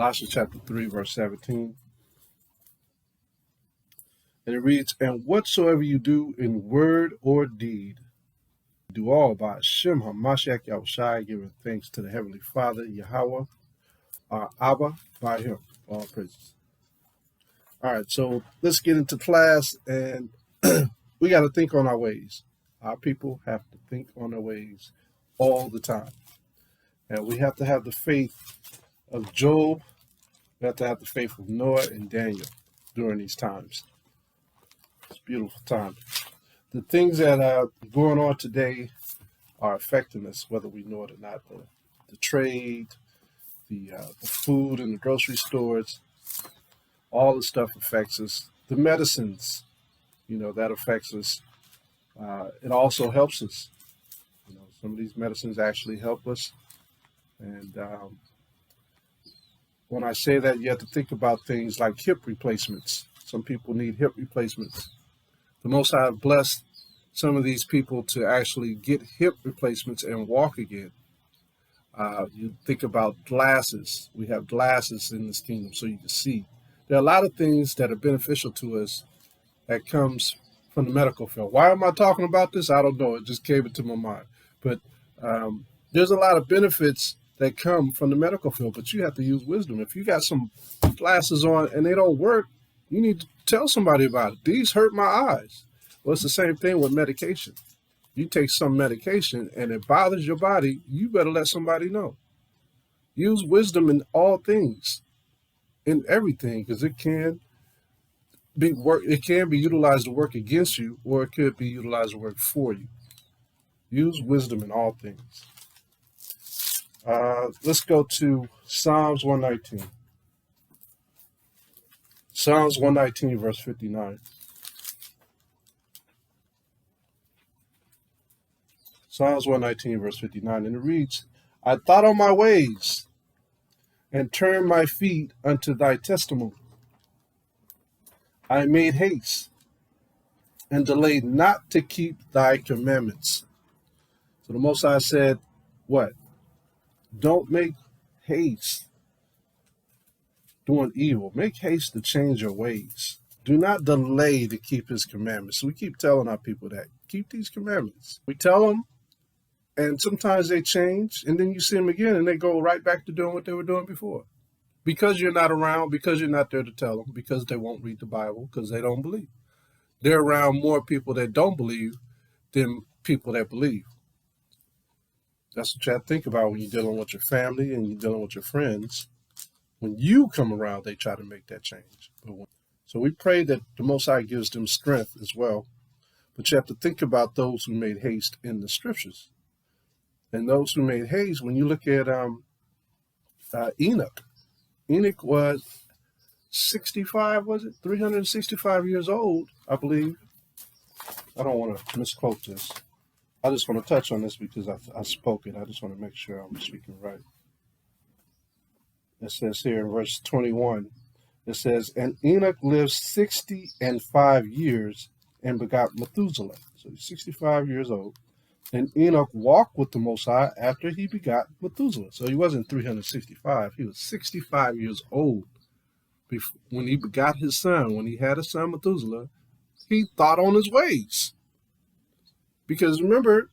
Colossians chapter 3, verse 17. And it reads, and whatsoever you do in word or deed, do all by Hashem HaMashiach Yahawashi, giving thanks to the Heavenly Father, Yahawah, our Abba, by Him. All praises. All right, so let's get into class, and we got to think on our ways. Our people have to think on their ways all the time. And we have to have the faith of Job. We have to have the faith of Noah and Daniel during these times. It's a beautiful time. The things that are going on today are affecting us, whether we know it or not. The trade, the food in the grocery stores, all the stuff affects us. The medicines, that affects us. It also helps us. Some of these medicines actually help us. And when I say that, you have to think about things like hip replacements. Some people need hip replacements. The Most High have blessed some of these people to actually get hip replacements and walk again. You think about glasses. We have glasses in this kingdom so you can see. There are a lot of things that are beneficial to us that comes from the medical field. Why am I talking about this? I don't know. It just came into my mind. But there's a lot of benefits that come from the medical field, but you have to use wisdom. If you got some glasses on and they don't work, you need to tell somebody about it. These hurt my eyes. Well, it's the same thing with medication. You take some medication and it bothers your body, you better let somebody know. Use wisdom in all things, in everything, because it can be utilized to work against you, or it could be utilized to work for you. Use wisdom in all things. Let's go to Psalms 119. Psalms 119, verse 59. Psalms 119, verse 59, and it reads, I thought on my ways, and turned my feet unto thy testimony. I made haste, and delayed not to keep thy commandments. So the Most High said, what? Don't make haste doing evil. Make haste to change your ways. Do not delay to keep his commandments. We keep telling our people that. Keep these commandments. We tell them, and sometimes they change, and then you see them again, and they go right back to doing what they were doing before. Because you're not around, because you're not there to tell them, because they won't read the Bible, because they don't believe. They're around more people that don't believe than people that believe. That's what you have to think about when you're dealing with your family and you're dealing with your friends. When you come around, they try to make that change. So we pray that the Most High gives them strength as well. But you have to think about those who made haste in the scriptures. And those who made haste, when you look at Enoch. Enoch was 65, was it? 365 years old, I believe. I don't want to misquote this. I just want to touch on this because I spoke it. I just want to make sure I'm speaking right. It says here in verse 21, it says, and Enoch lived 65 years and begot Methuselah. So he's 65 years old. And Enoch walked with the Most High after he begot Methuselah. So he wasn't 365. He was 65 years old when he begot his son. When he had his son Methuselah, he thought on his ways. Because remember,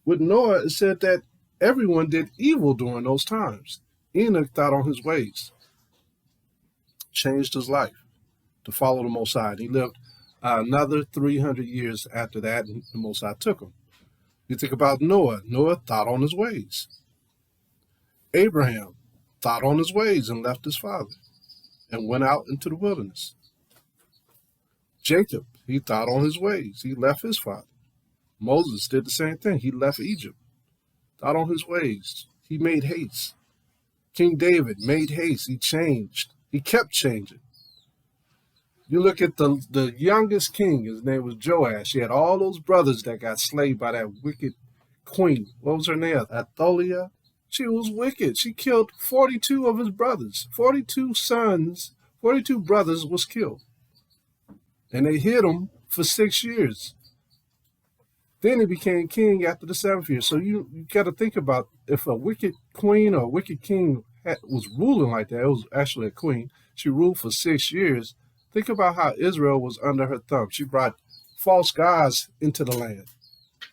with Noah, it said that everyone did evil during those times. Enoch thought on his ways, changed his life to follow the Most High. He lived another 300 years after that, and the Most High took him. You think about Noah. Noah thought on his ways. Abraham thought on his ways and left his father and went out into the wilderness. Jacob, he thought on his ways. He left his father. Moses did the same thing. He left Egypt, thought on his ways. He made haste. King David made haste. He changed. He kept changing. You look at the youngest king, his name was Joash. He had all those brothers that got slayed by that wicked queen. What was her name? Athaliah. She was wicked. She killed 42 of his brothers. 42 sons, 42 brothers was killed. And they hid him for 6 years. Then he became king after the 7th year. So you got to think about, if a wicked queen or a wicked king was ruling like that, it was actually a queen. She ruled for 6 years. Think about how Israel was under her thumb. She brought false gods into the land.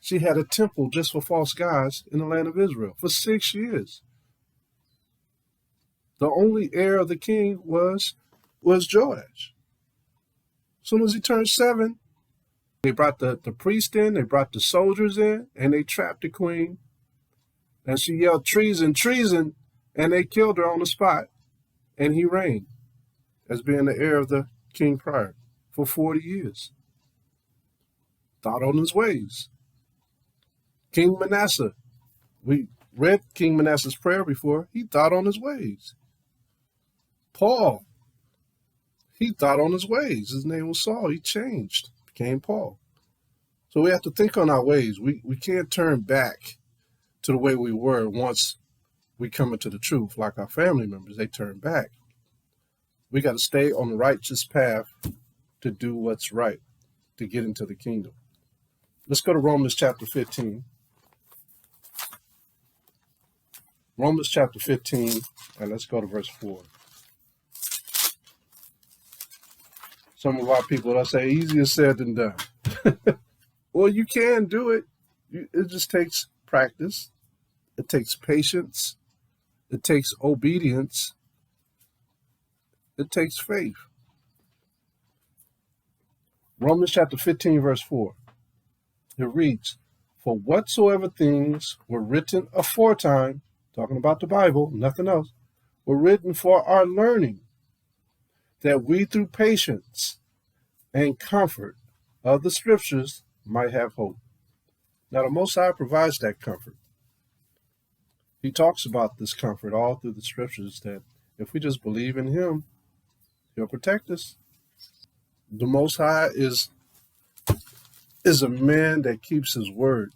She had a temple just for false gods in the land of Israel for 6 years. The only heir of the king was Joash. As soon as he turned 7, they brought the priest in, they brought the soldiers in, and they trapped the queen. And she yelled, treason, treason, and they killed her on the spot. And he reigned as being the heir of the king prior for 40 years. Thought on his ways. King Manasseh, we read King Manasseh's prayer before. He thought on his ways. Paul, he thought on his ways. His name was Saul. He changed, became Paul. So we have to think on our ways. We can't turn back to the way we were once we come into the truth, like our family members. They turn back. We got to stay on the righteous path to do what's right, to get into the kingdom. Let's go to Romans chapter 15. Romans chapter 15, and let's go to verse 4. Some of our people, they'll say, easier said than done. Well, you can do it. It just takes practice. It takes patience. It takes obedience. It takes faith. Romans chapter 15, verse 4. It reads, for whatsoever things were written aforetime, talking about the Bible, nothing else, were written for our learning, that we through patience and comfort of the scriptures might have hope. Now the Most High provides that comfort. He talks about this comfort all through the scriptures, that if we just believe in him, he'll protect us. The Most High is a man that keeps his word.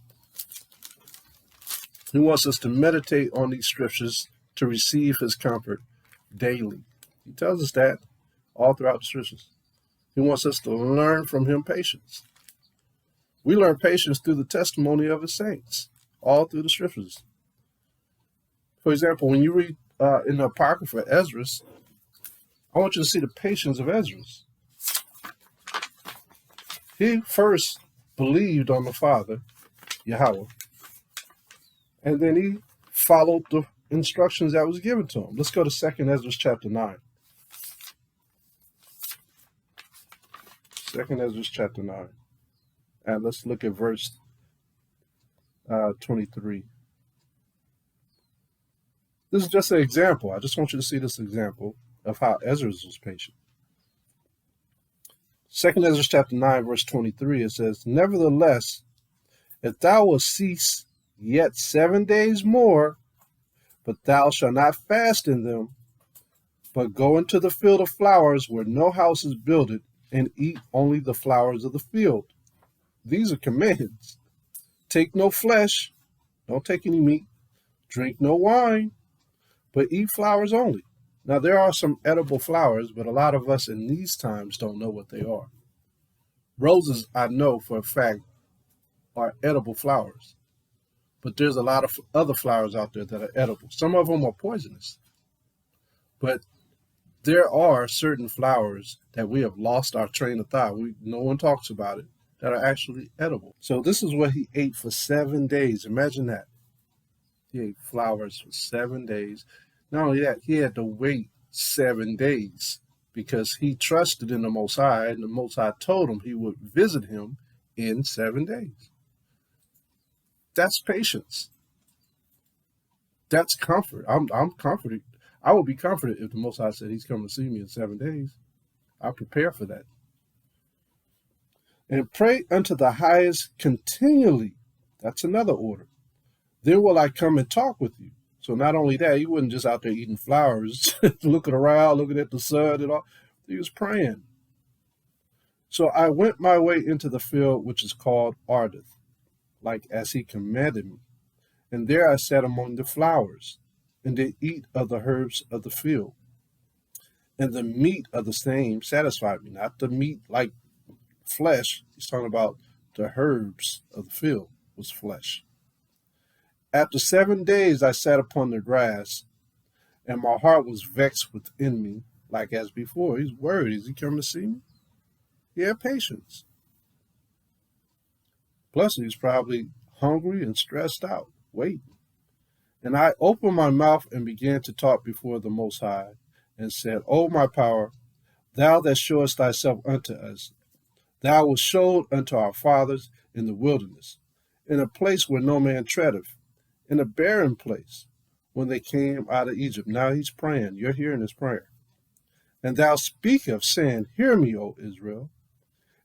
He wants us to meditate on these scriptures to receive his comfort daily. He tells us that all throughout the scriptures. He wants us to learn from him patience. We learn patience through the testimony of his saints, all through the scriptures. For example, when you read in the Apocrypha Ezra, I want you to see the patience of Ezra. He first believed on the Father, Yahawah, and then he followed the instructions that was given to him. Let's go to 2 Ezra chapter 9. 2 Ezra chapter 9. And let's look at verse 23. This is just an example. I just want you to see this example of how Ezra was patient. 2 Ezra chapter 9, verse 23, it says, nevertheless, if thou wilt cease yet 7 days more, but thou shalt not fast in them, but go into the field of flowers where no house is builded, and eat only the flowers of the field. These are commands. Take no flesh, don't take any meat, drink no wine, but eat flowers only. Now, there are some edible flowers, but a lot of us in these times don't know what they are. Roses, I know for a fact, are edible flowers. But there's a lot of other flowers out there that are edible. Some of them are poisonous. But there are certain flowers that we have lost our train of thought. No one talks about it, that are actually edible. So this is what he ate for 7 days. Imagine that. He ate flowers for 7 days. Not only that, he had to wait 7 days because he trusted in the Most High, and the Most High told him he would visit him in 7 days. That's patience. That's comfort. I'm comforted. I will be comforted if the Most High said he's coming to see me in 7 days. I prepare for that. And pray unto the highest continually. That's another order. Then will I come and talk with you. So not only that, he wasn't just out there eating flowers, looking around, looking at the sun and all. He was praying. So I went my way into the field which is called Ardith, like as he commanded me. And there I sat among the flowers, and did eat of the herbs of the field. And the meat of the same satisfied me, not the meat like flesh. He's talking about the herbs of the field was flesh. After 7 days I sat upon the grass, and my heart was vexed within me, like as before. He's worried. Is he coming to see me? He had patience. Plus, he's probably hungry and stressed out, waiting. And I opened my mouth and began to talk before the Most High, and said, O my power, thou that showest thyself unto us, thou wast showed unto our fathers in the wilderness, in a place where no man treadeth, in a barren place, when they came out of Egypt. Now he's praying. You're hearing his prayer. And thou speakest, saying, Hear me, O Israel,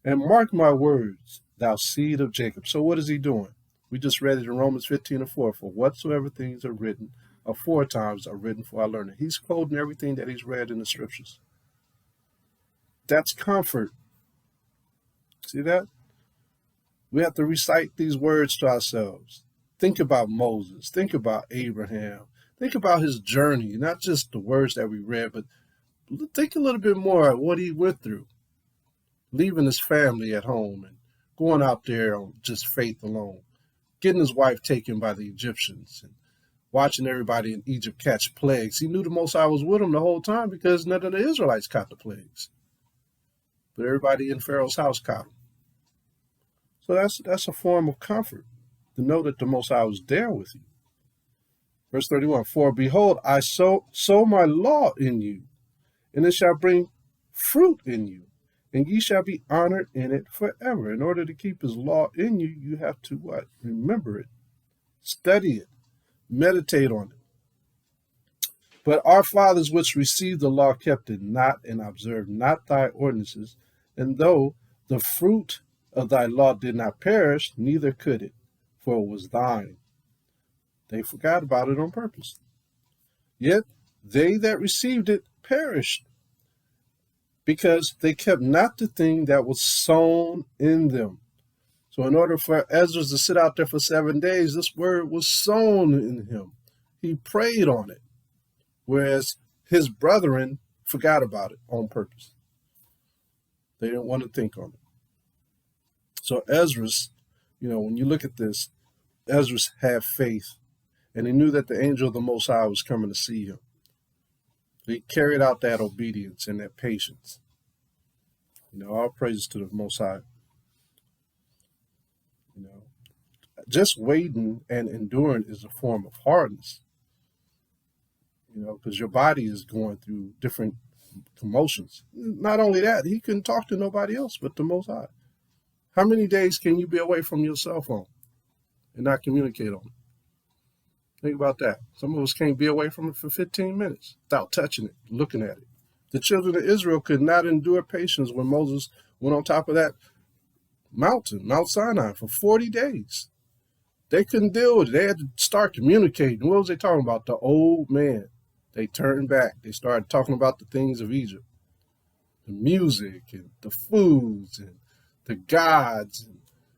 and mark my words, thou seed of Jacob. So what is he doing? We just read it in Romans 15:4. For whatsoever things are written aforetimes are written for our learning. He's quoting everything that he's read in the scriptures. That's comfort. See that? We have to recite these words to ourselves. Think about Moses. Think about Abraham. Think about his journey, not just the words that we read, but think a little bit more of what he went through, leaving his family at home and going out there on just faith alone, getting his wife taken by the Egyptians and watching everybody in Egypt catch plagues. He knew the Most High was with him the whole time because none of the Israelites caught the plagues, but everybody in Pharaoh's house caught them. So that's a form of comfort, to know that the Most High was there with you. Verse 31, For behold, I sow my law in you, and it shall bring fruit in you, and ye shall be honored in it forever. In order to keep his law in you, you have to what? Remember it, study it, meditate on it. But our fathers which received the law kept it not, and observed not thy ordinances. And though the fruit of thy law did not perish, neither could it, for it was thine. They forgot about it on purpose. Yet they that received it perished, because they kept not the thing that was sown in them. So in order for Ezra to sit out there for 7 days, this word was sown in him. He prayed on it, whereas his brethren forgot about it on purpose. They didn't want to think on it. So Ezra's, when you look at this, Ezra's had faith, and he knew that the angel of the Most High was coming to see him. He carried out that obedience and that patience. All praises to the Most High. Just waiting and enduring is a form of hardness. Because your body is going through different commotions. Not only that, he couldn't talk to nobody else but the Most High. How many days can you be away from your cell phone and not communicate on it? Think about that. Some of us can't be away from it for 15 minutes without touching it, looking at it. The children of Israel could not endure patience when Moses went on top of that mountain, Mount Sinai, for 40 days. They couldn't deal with it. They had to start communicating. What was they talking about? The old man. They turned back. They started talking about the things of Egypt, the music and the foods and the gods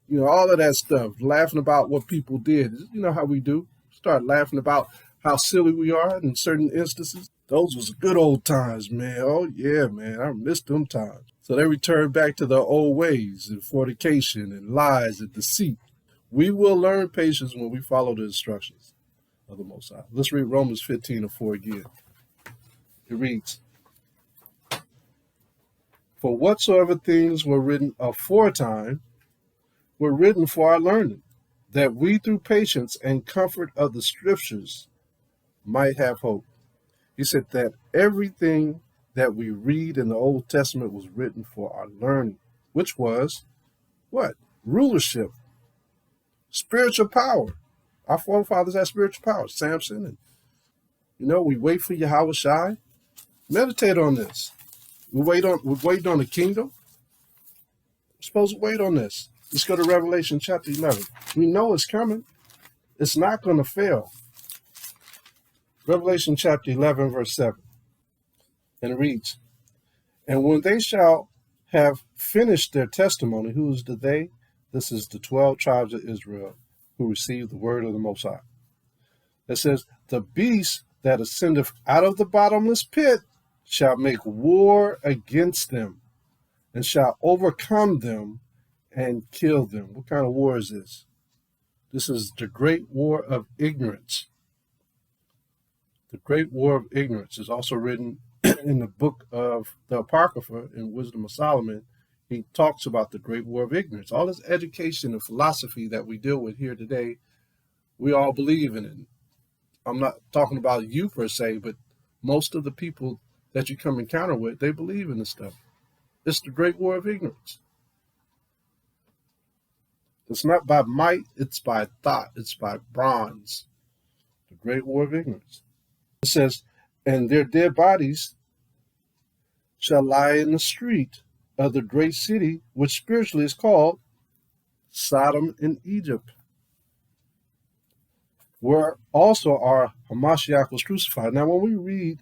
and, all of that stuff, laughing about what people did. You know how we do. Start laughing about how silly we are in certain instances. Those was good old times, man. Oh, yeah, man. I missed them times. So they returned back to their old ways and fornication and lies and deceit. We will learn patience when we follow the instructions of the Most High. Let's read Romans 15:4 again. It reads, For whatsoever things were written aforetime were written for our learning, that we through patience and comfort of the scriptures might have hope. He said that everything that we read in the Old Testament was written for our learning, which was what? Rulership, spiritual power. Our forefathers had spiritual power, Samson. And, we wait for Yahawashi. Meditate on this. We're waiting on the kingdom. We're supposed to wait on this. Let's go to Revelation chapter 11. We know it's coming. It's not going to fail. Revelation chapter 11, verse 7. And it reads, And when they shall have finished their testimony, who is the they? This is the 12 tribes of Israel who received the word of the Most High. It says, the beast that ascendeth out of the bottomless pit shall make war against them, and shall overcome them and kill them. What kind of war is this? This is the great war of ignorance. The great war of ignorance is also written in the book of the Apocrypha in Wisdom of Solomon. He talks about the great war of ignorance. All this education and philosophy that we deal with here today, we all believe in it. I'm not talking about you per se, but most of the people that you come encounter with, they believe in this stuff. It's the great war of ignorance. It's not by might, it's by thought, it's by bronze. The great war of ignorance. It says, and their dead bodies shall lie in the street of the great city, which spiritually is called Sodom and Egypt, where also our Hamashiach was crucified. Now, when we read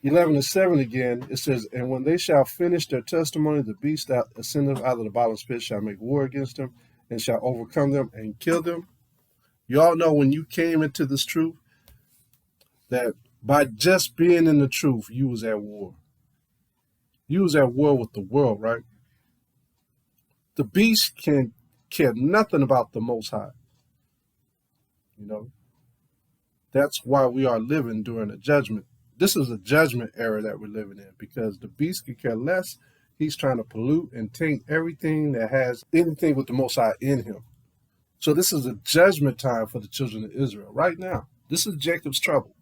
11:7 again, it says, and when they shall finish their testimony, the beast that ascendeth out of the bottomless pit shall make war against them, and shall overcome them and kill them. You all know when you came into this truth, that by just being in the truth, you was at war. You was at war with the world, right? The beast can care nothing about the Most High. You know, that's why we are living during a judgment. This is a judgment era that we're living in, because the beast can care less. He's trying to pollute and taint everything that has anything with the Most High in him. So this is a judgment time for the children of Israel right now. This is Jacob's trouble.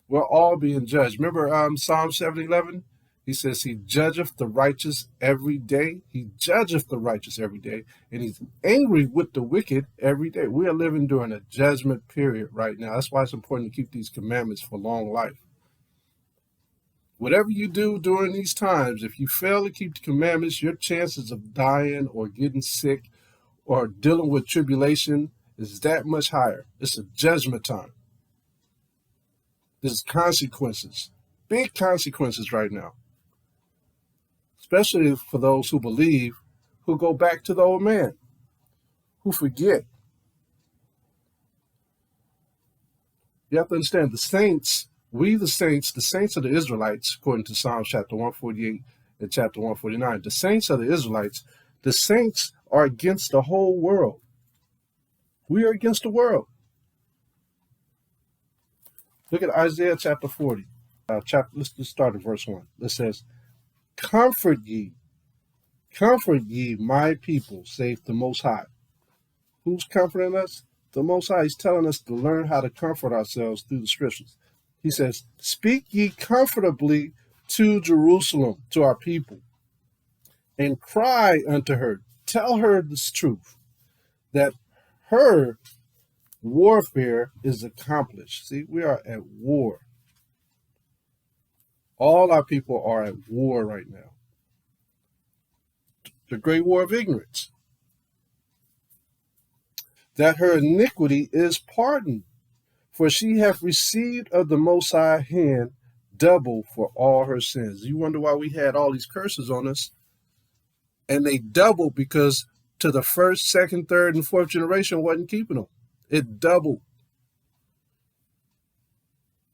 We're all being judged. Remember Psalm 7:11? He says, he judgeth the righteous every day. He judgeth the righteous every day. And he's angry with the wicked every day. We are living during a judgment period right now. That's why it's important to keep these commandments for long life. Whatever you do during these times, if you fail to keep the commandments, your chances of dying or getting sick or dealing with tribulation is that much higher. It's a judgment time. There's consequences, big consequences right now. Especially for those who believe, who go back to the old man, who forget. You have to understand, the saints, the saints of the Israelites, according to Psalms chapter 148 and chapter 149, the saints of the Israelites, the saints are against the whole world. We are against the world. Look at Isaiah chapter 40. Let's just start at verse 1. It says, comfort ye, my people, saith the Most High. Who's comforting us? The Most High. He's telling us to learn how to comfort ourselves through the scriptures. He says, speak ye comfortably to Jerusalem, to our people, and cry unto her. Tell her this truth, that her warfare is accomplished. See, we are at war. All our people are at war right now. The great war of ignorance. That her iniquity is pardoned, for she hath received of the Most High hand double for all her sins. You wonder why we had all these curses on us, and they doubled because to the first, second, third, and fourth generation wasn't keeping them. It doubled.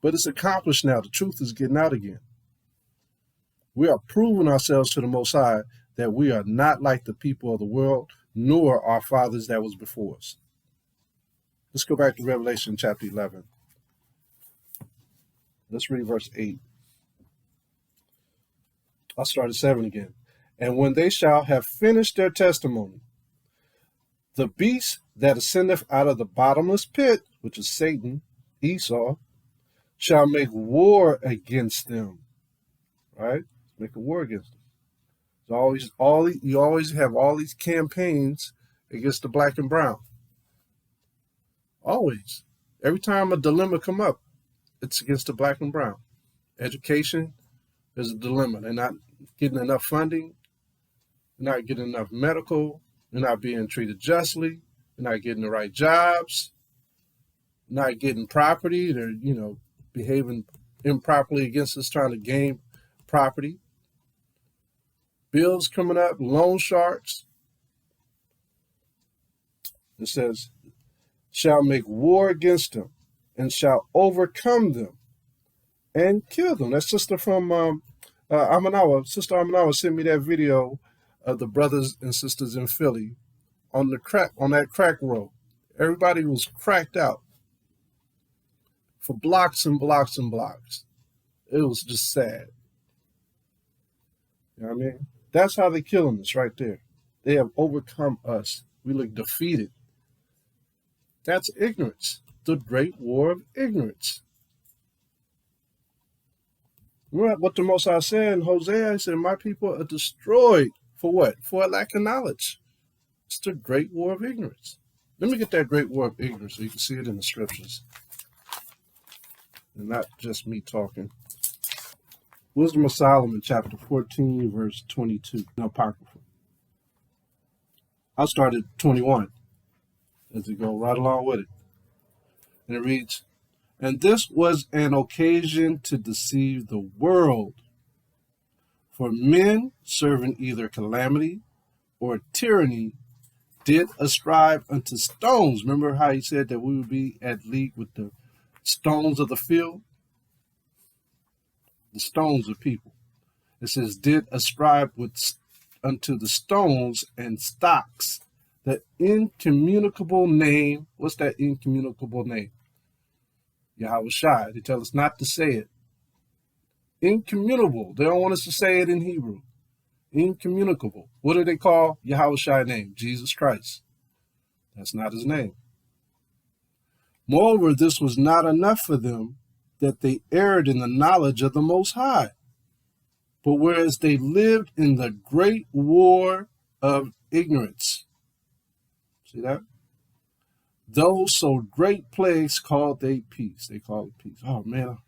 But it's accomplished now. The truth is getting out again. We are proving ourselves to the Most High that we are not like the people of the world, nor our fathers that was before us. Let's go back to Revelation chapter 11. Let's read verse 8. I'll start at 7 again. And when they shall have finished their testimony, the beast that ascendeth out of the bottomless pit, which is Satan, Esau, shall make war against them. Right? Make a war against them. You always have all these campaigns against the black and brown. Always. Every time a dilemma come up, it's against the black and brown. Education is a dilemma. They're not getting enough funding. They're not getting enough medical. They're not being treated justly. They're not getting the right jobs. Not getting property. They're, behaving improperly against us, trying to gain property. Bills coming up, loan sharks. It says, shall make war against them, and shall overcome them, and kill them. That sister from Amanawa, Sister Amanawa sent me that video of the brothers and sisters in Philly on that crack road. Everybody was cracked out for blocks and blocks and blocks. It was just sad. You know what I mean? That's how they're killing us right there. They have overcome us. We look defeated. That's ignorance. The great war of ignorance. Remember what the Most High said in Hosea? He said, my people are destroyed. For what? For a lack of knowledge. It's the great war of ignorance. Let me get that great war of ignorance so you can see it in the scriptures. And not just me talking. Wisdom of Solomon, chapter 14, verse 22, the Apocrypha. I'll start at 21 as we go right along with it. And it reads, and this was an occasion to deceive the world, for men serving either calamity or tyranny did ascribe unto stones. Remember how he said that we would be at league with the stones of the field? The stones of people. It says, did ascribe unto the stones and stocks the incommunicable name. What's that incommunicable name? Yahawashi. They tell us not to say it. Incommunicable. They don't want us to say it in Hebrew. Incommunicable. What do they call Yahawashi name? Jesus Christ. That's not his name. Moreover, this was not enough for them, that they erred in the knowledge of the Most High. But whereas they lived in the great war of ignorance. See that? Those so great plagues called they peace. They call it peace. Oh man,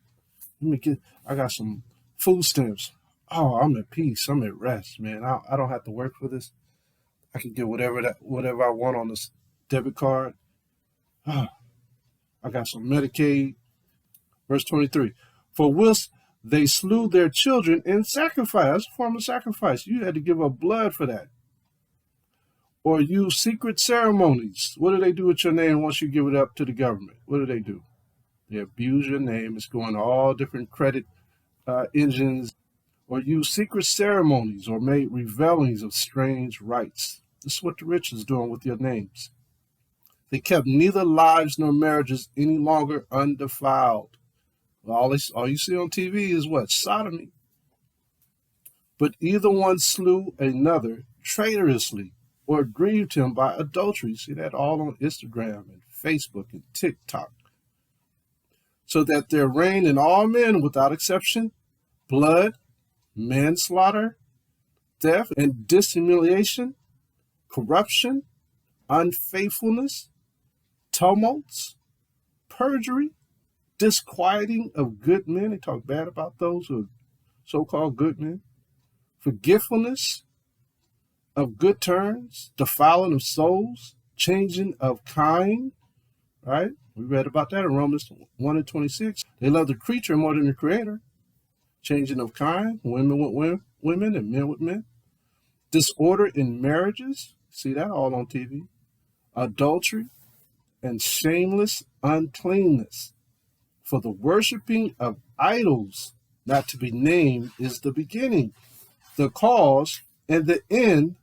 I got some food stamps. Oh, I'm at peace. I'm at rest, man. I don't have to work for this. I can get whatever I want on this debit card. Oh, I got some Medicaid. Verse 23. For whilst they slew their children in sacrifice. That's a form of sacrifice. You had to give up blood for that. Or use secret ceremonies. What do they do with your name once you give it up to the government? What do? They abuse your name. It's going to all different credit engines. Or use secret ceremonies or made revelings of strange rites. This is what the rich is doing with your names. They kept neither lives nor marriages any longer undefiled. All you see on TV is what? Sodomy. But either one slew another traitorously or grieved him by adultery. See that all on Instagram and Facebook and TikTok. So that there reigned in all men without exception blood, manslaughter, theft, and dissimulation, corruption, unfaithfulness, tumults, perjury, disquieting of good men. They talk bad about those who are so-called good men. Forgetfulness of good turns, defiling of souls, changing of kind, right? We read about that in Romans 1 and 26. They love the creature more than the creator. Changing of kind, women with women and men with men. Disorder in marriages, see that all on TV. Adultery and shameless uncleanness. For the worshiping of idols, not to be named, is the beginning, the cause, and the end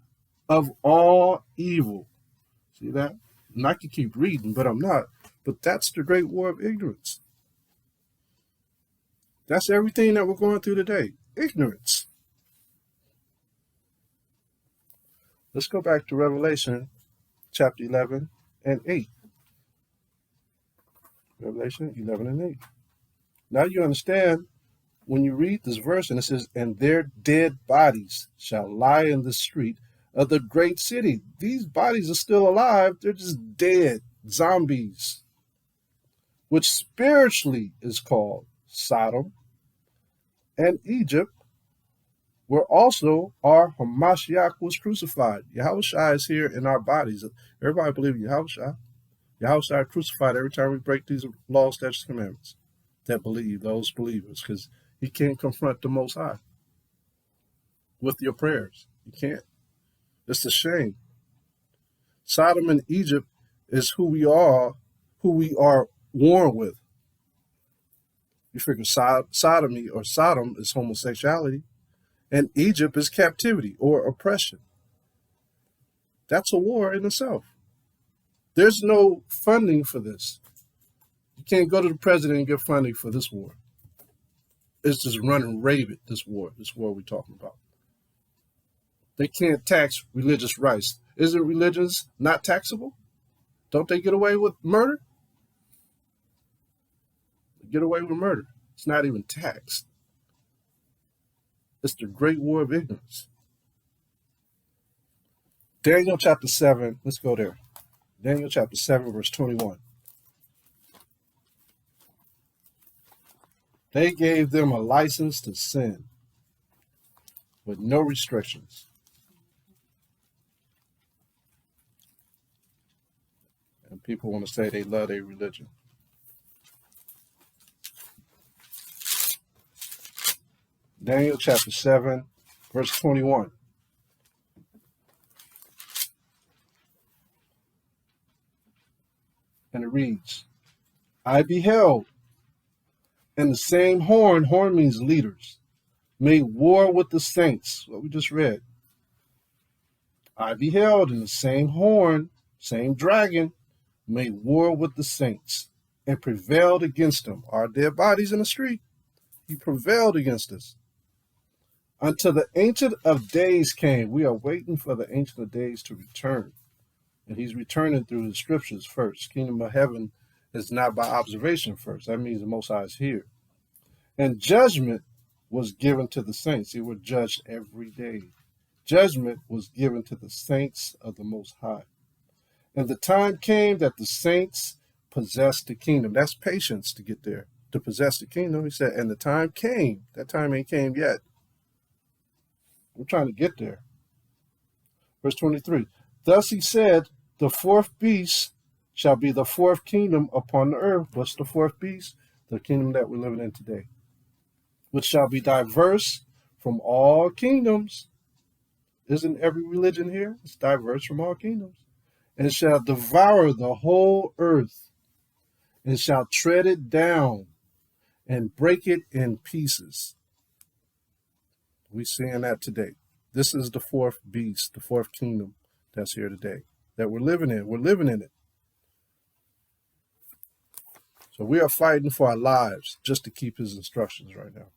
of all evil. See that? And I could keep reading, but I'm not. But that's the great war of ignorance. That's everything that we're going through today. Ignorance. Let's go back to Revelation chapter 11 and 8. Revelation 11 and 8. Now you understand when you read this verse and it says, and their dead bodies shall lie in the street of the great city. These bodies are still alive. They're just dead zombies, which spiritually is called Sodom and Egypt, where also our Hamashiach was crucified. Yahawashi is here in our bodies. Everybody believe in Yahawashi. Yahawashi crucified every time we break these laws, statutes, commandments. That believe, those believers, because he can't confront the Most High with your prayers. You can't. It's a shame. Sodom and Egypt is who we are who we are warned with. You figure sodomy or Sodom is homosexuality, and Egypt is captivity or oppression. That's a war in itself. There's no funding for this. You can't go to the president and get funding for this war. It's just running rampant, this war we're talking about. They can't tax religious rights. Isn't religions not taxable? Don't they get away with murder? They get away with murder. It's not even taxed. It's the great war of ignorance. Daniel chapter 7, let's go there. Daniel chapter 7, verse 21. They gave them a license to sin with no restrictions. And people want to say they love their religion. Daniel chapter 7, verse 21. And it reads, I beheld, and the same horn means leaders, made war with the saints, what we just read. I beheld, and the same horn, same dragon, made war with the saints, and prevailed against them. Our dead bodies in the street. He prevailed against us. Until the Ancient of Days came. We are waiting for the Ancient of Days to return. And he's returning through the scriptures first. Kingdom of heaven is not by observation first. That means the Most High is here. And judgment was given to the saints. They were judged every day. Judgment was given to the saints of the Most High. And the time came that the saints possessed the kingdom. That's patience to get there, to possess the kingdom. He said, and the time came. That time ain't came yet. We're trying to get there. Verse 23. Thus he said, the fourth beast shall be the fourth kingdom upon the earth. What's the fourth beast? The kingdom that we're living in today, which shall be diverse from all kingdoms. Isn't every religion here? It's diverse from all kingdoms. And shall devour the whole earth, and shall tread it down, and break it in pieces. We're seeing that today. This is the fourth beast, the fourth kingdom that's here today, that we're living in. We're living in it. So we are fighting for our lives just to keep his instructions right now.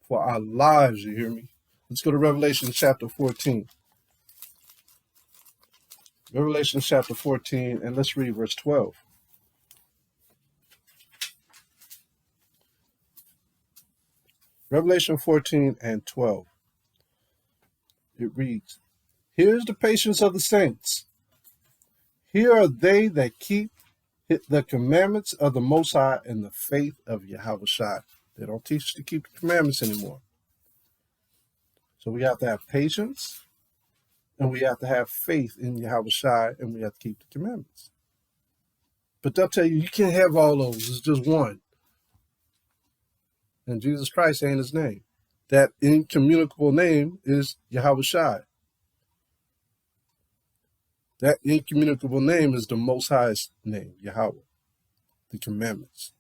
For our lives, you hear me? Let's go to Revelation chapter 14. Revelation chapter 14, and let's read verse 12. Revelation 14 and 12. It reads, here's the patience of the saints. Here are they that keep the commandments of the Most High and the faith of Yahawashi. They don't teach us to keep the commandments anymore. So we have to have patience, and we have to have faith in Yahawashi, and we have to keep the commandments. But they'll tell you, you can't have all those. It's just one. And Jesus Christ ain't his name. That incommunicable name is Yahawashi. That incommunicable name is the Most High's name, Yahweh, the commandments.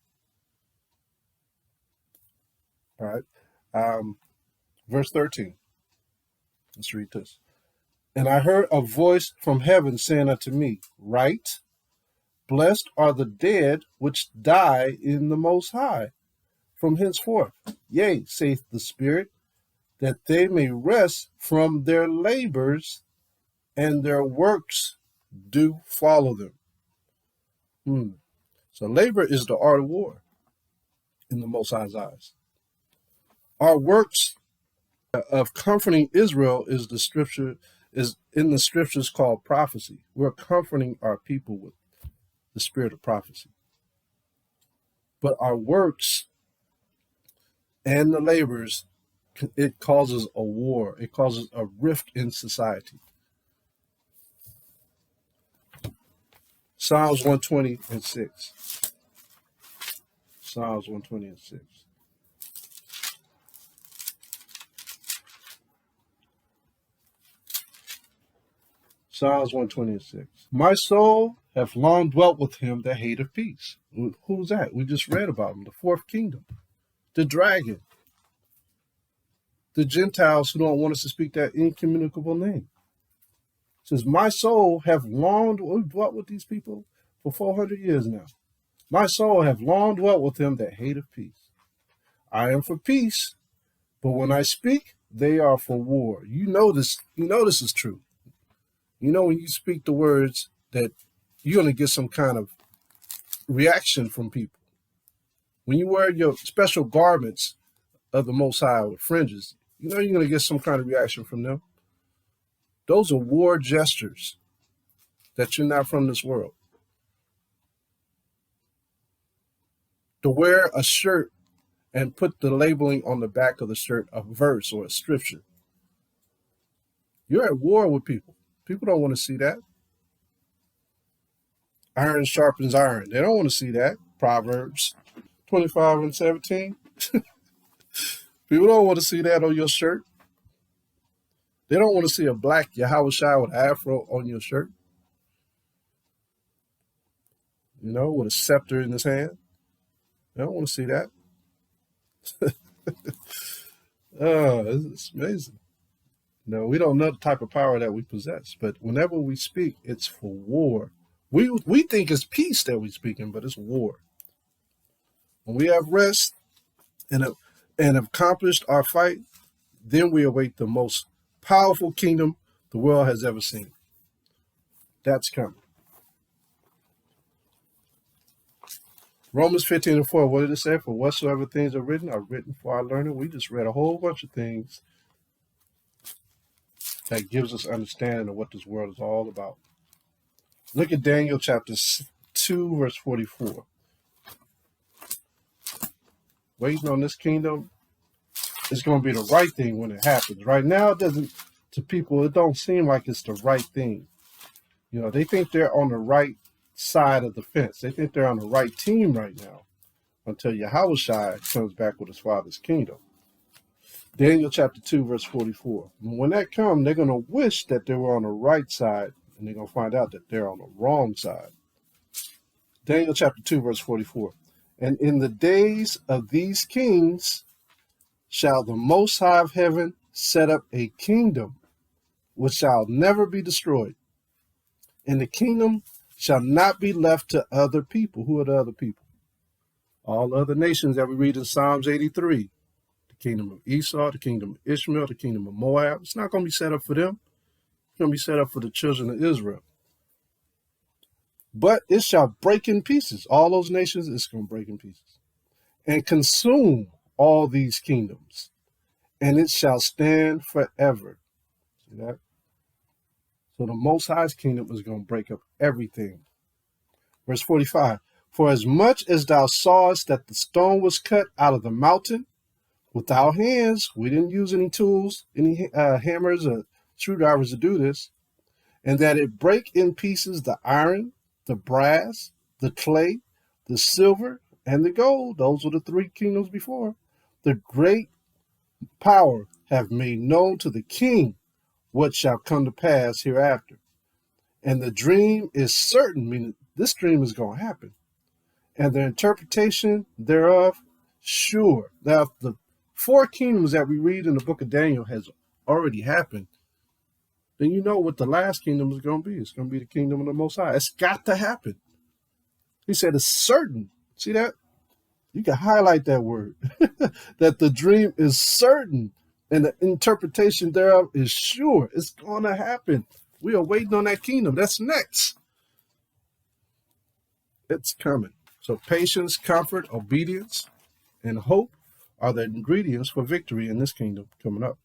All right. Verse 13. Let's read this. And I heard a voice from heaven saying unto me, write, blessed are the dead which die in the Most High from henceforth. Yea, saith the Spirit, that they may rest from their labors, and their works do follow them. So labor is the art of war in the Most High's eyes. Our works of comforting Israel is in the scriptures called prophecy. We're comforting our people with the spirit of prophecy. But our works and the labors, it causes a war. It causes a rift in society. Psalms 120 and 6. Psalms 120 and 6. Psalms 126. My soul hath long dwelt with him that hateth peace. Who's that? We just read about him. The fourth kingdom. The dragon. The Gentiles who don't want us to speak that incommunicable name. It says, my soul hath long dwelt with these people for 400 years now. My soul hath long dwelt with them that hateth peace. I am for peace, but when I speak, they are for war. You know this is true. You know when you speak the words that you're going to get some kind of reaction from people. When you wear your special garments of the Most High with fringes, you know you're going to get some kind of reaction from them. Those are war gestures that you're not from this world. To wear a shirt and put the labeling on the back of the shirt, a verse or a scripture. You're at war with people. People don't want to see that. Iron sharpens iron. They don't want to see that. Proverbs 25:17. People don't want to see that on your shirt. They don't want to see a black Yahawashi with an afro on your shirt. You know, with a scepter in his hand. They don't want to see that. Oh, it's amazing. No, we don't know the type of power that we possess, but whenever we speak, it's for war. We think it's peace that we're speaking, but it's war. When we have rest and have accomplished our fight, then we await the most powerful kingdom the world has ever seen. That's coming. Romans 15:4, what did it say? For whatsoever things are written for our learning. We just read a whole bunch of things that gives us understanding of what this world is all about. Look at Daniel chapter 2, verse 44. Waiting on this kingdom, it's going to be the right thing when it happens. Right now, to people, it don't seem like it's the right thing. You know, they think they're on the right side of the fence. They think they're on the right team right now until Yahawashi comes back with his father's kingdom. Daniel chapter 2, verse 44. When that comes, they're going to wish that they were on the right side, and they're going to find out that they're on the wrong side. Daniel chapter 2, verse 44. And in the days of these kings shall the Most High of heaven set up a kingdom which shall never be destroyed. And the kingdom shall not be left to other people. Who are the other people? All other nations that we read in Psalms 83. The kingdom of Esau, the kingdom of Ishmael, the kingdom of Moab. It's not going to be set up for them. It's going to be set up for the children of Israel. But it shall break in pieces. All those nations, it's going to break in pieces. And consume all these kingdoms. And it shall stand forever. See that? So the Most High's kingdom is going to break up everything. Verse 45. For as much as thou sawest that the stone was cut out of the mountain, with our hands, we didn't use any tools, any hammers or screwdrivers to do this, and that it break in pieces the iron, the brass, the clay, the silver, and the gold. Those were the three kingdoms before. The great power have made known to the king what shall come to pass hereafter. And the dream is certain, meaning this dream is going to happen. And the interpretation thereof, sure. Now, the four kingdoms that we read in the book of Daniel has already happened. Then you know what the last kingdom is going to be. It's going to be the kingdom of the Most High. It's got to happen. He said it's certain. See that? You can highlight that word. That the dream is certain and the interpretation thereof is sure. It's going to happen. We are waiting on that kingdom. That's next. It's coming. So patience, comfort, obedience, and hope are the ingredients for victory in this kingdom coming up.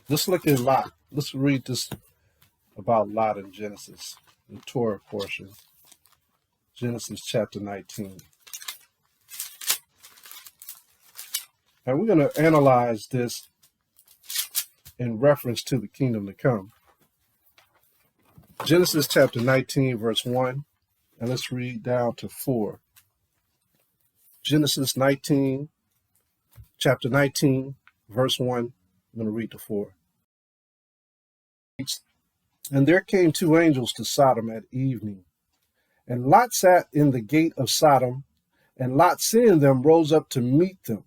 Let's look at Lot. Let's read this about Lot in Genesis, the Torah portion. Genesis chapter 19. And we're going to analyze this in reference to the kingdom to come. Genesis chapter 19, verse 1. And let's read down to 4. Genesis 19, chapter 19, verse 1. I'm going to read to 4. And there came two angels to Sodom at evening. And Lot sat in the gate of Sodom, and Lot, seeing them, rose up to meet them.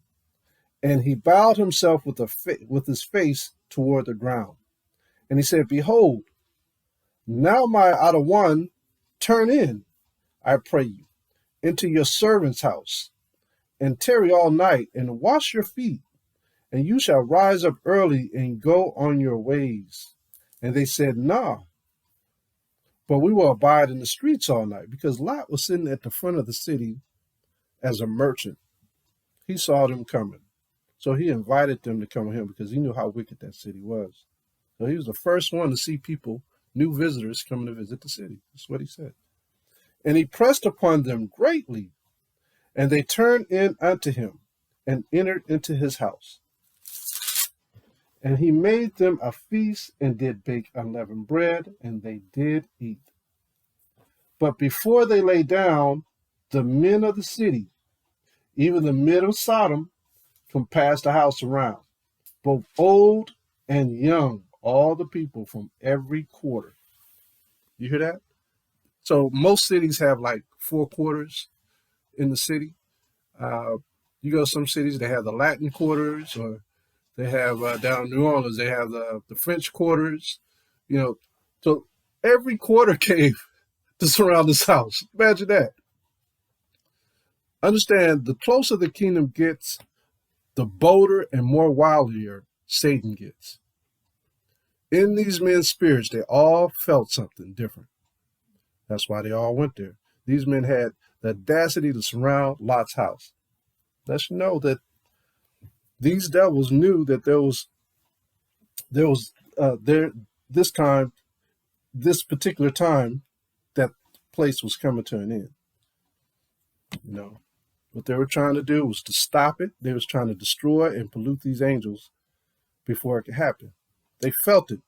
And he bowed himself with his face toward the ground. And he said, Behold, now my outer one, turn in, I pray you, into your servant's house, and tarry all night, and wash your feet, and you shall rise up early and go on your ways. And they said, Nah, but we will abide in the streets all night, because Lot was sitting at the front of the city as a merchant. He saw them coming. So he invited them to come with him because he knew how wicked that city was. So he was the first one to see people, new visitors, coming to visit the city. That's what he said. And he pressed upon them greatly, and they turned in unto him and entered into his house. And he made them a feast and did bake unleavened bread, and they did eat. But before they lay down, the men of the city, even the men of Sodom, compassed the house around, both old and young, all the people from every quarter. You hear that? So most cities have like 4 quarters in the city. You go to some cities, they have the Latin quarters, or they have down in New Orleans, they have the French quarters. So every quarter came to surround this house. Imagine that. Understand, the closer the kingdom gets, the bolder and more wilder Satan gets. In these men's spirits, they all felt something different. That's why they all went there. These men had the audacity to surround Lot's house. Let's know that these devils knew that this particular time, that place was coming to an end. What they were trying to do was to stop it. They was trying to destroy and pollute these angels before it could happen. They felt it.